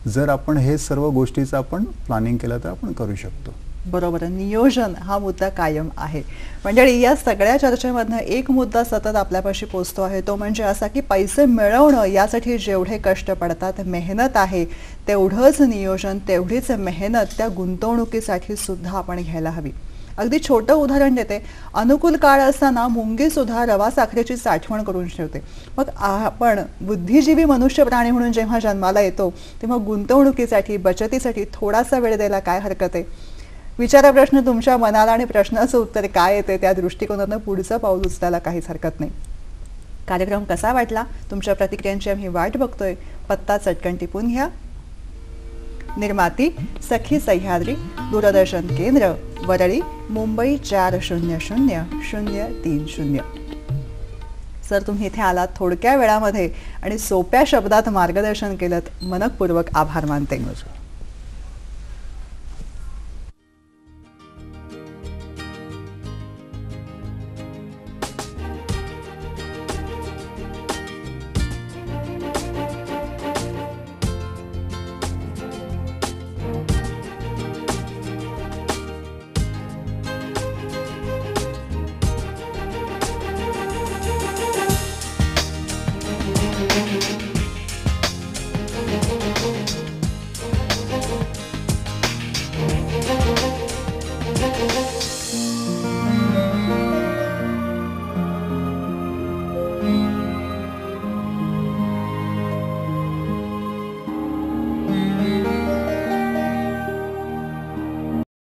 C: जर आपण हे सर्व गोष्टीचं आपण प्लॅनिंग केलं तर आपण करू शकतो.
B: बरोबर. नियोजन हा मुद्दा कायम आहे. म्हणजे या सगळ्या चर्चेमधनं एक मुद्दा सतत आपल्यापाशी पोचतो आहे, तो म्हणजे असा की पैसे मिळवणं यासाठी जेवढे कष्ट पडतात, मेहनत आहे, तेवढंच नियोजन, तेवढीच मेहनत त्या गुंतवणुकीसाठी सुद्धा आपण घ्यायला हवी. अगदी छोटं उदाहरण देते. अनुकूल काळ असताना मुंगी सुद्धा रवा साखरेची साठवण करून ठेवते. मग आपण बुद्धिजीवी मनुष्य प्राणी म्हणून जेव्हा जन्माला येतो तेव्हा गुंतवणुकीसाठी, बचतीसाठी थोडासा वेळ द्यायला काय हरकत आहे? विचारा प्रश्न तुमच्या मनाला आणि प्रश्नाचं उत्तर काय येते त्या दृष्टिकोनातून पुढचं पाऊल उचलायला काहीच हरकत नाही. कार्यक्रम कसा वाटला, तुमच्या प्रतिक्रियांची आम्ही वाट बघतोय. पत्ता चटकन टिपून घ्या. निर्माती सखी सह्याद्री, दूरदर्शन केंद्र, वरळी, मुंबई 400030. सर, तुम्ही इथे आलात, थोडक्या वेळामध्ये आणि सोप्या शब्दात मार्गदर्शन केलं, मनपूर्वक आभार मानते.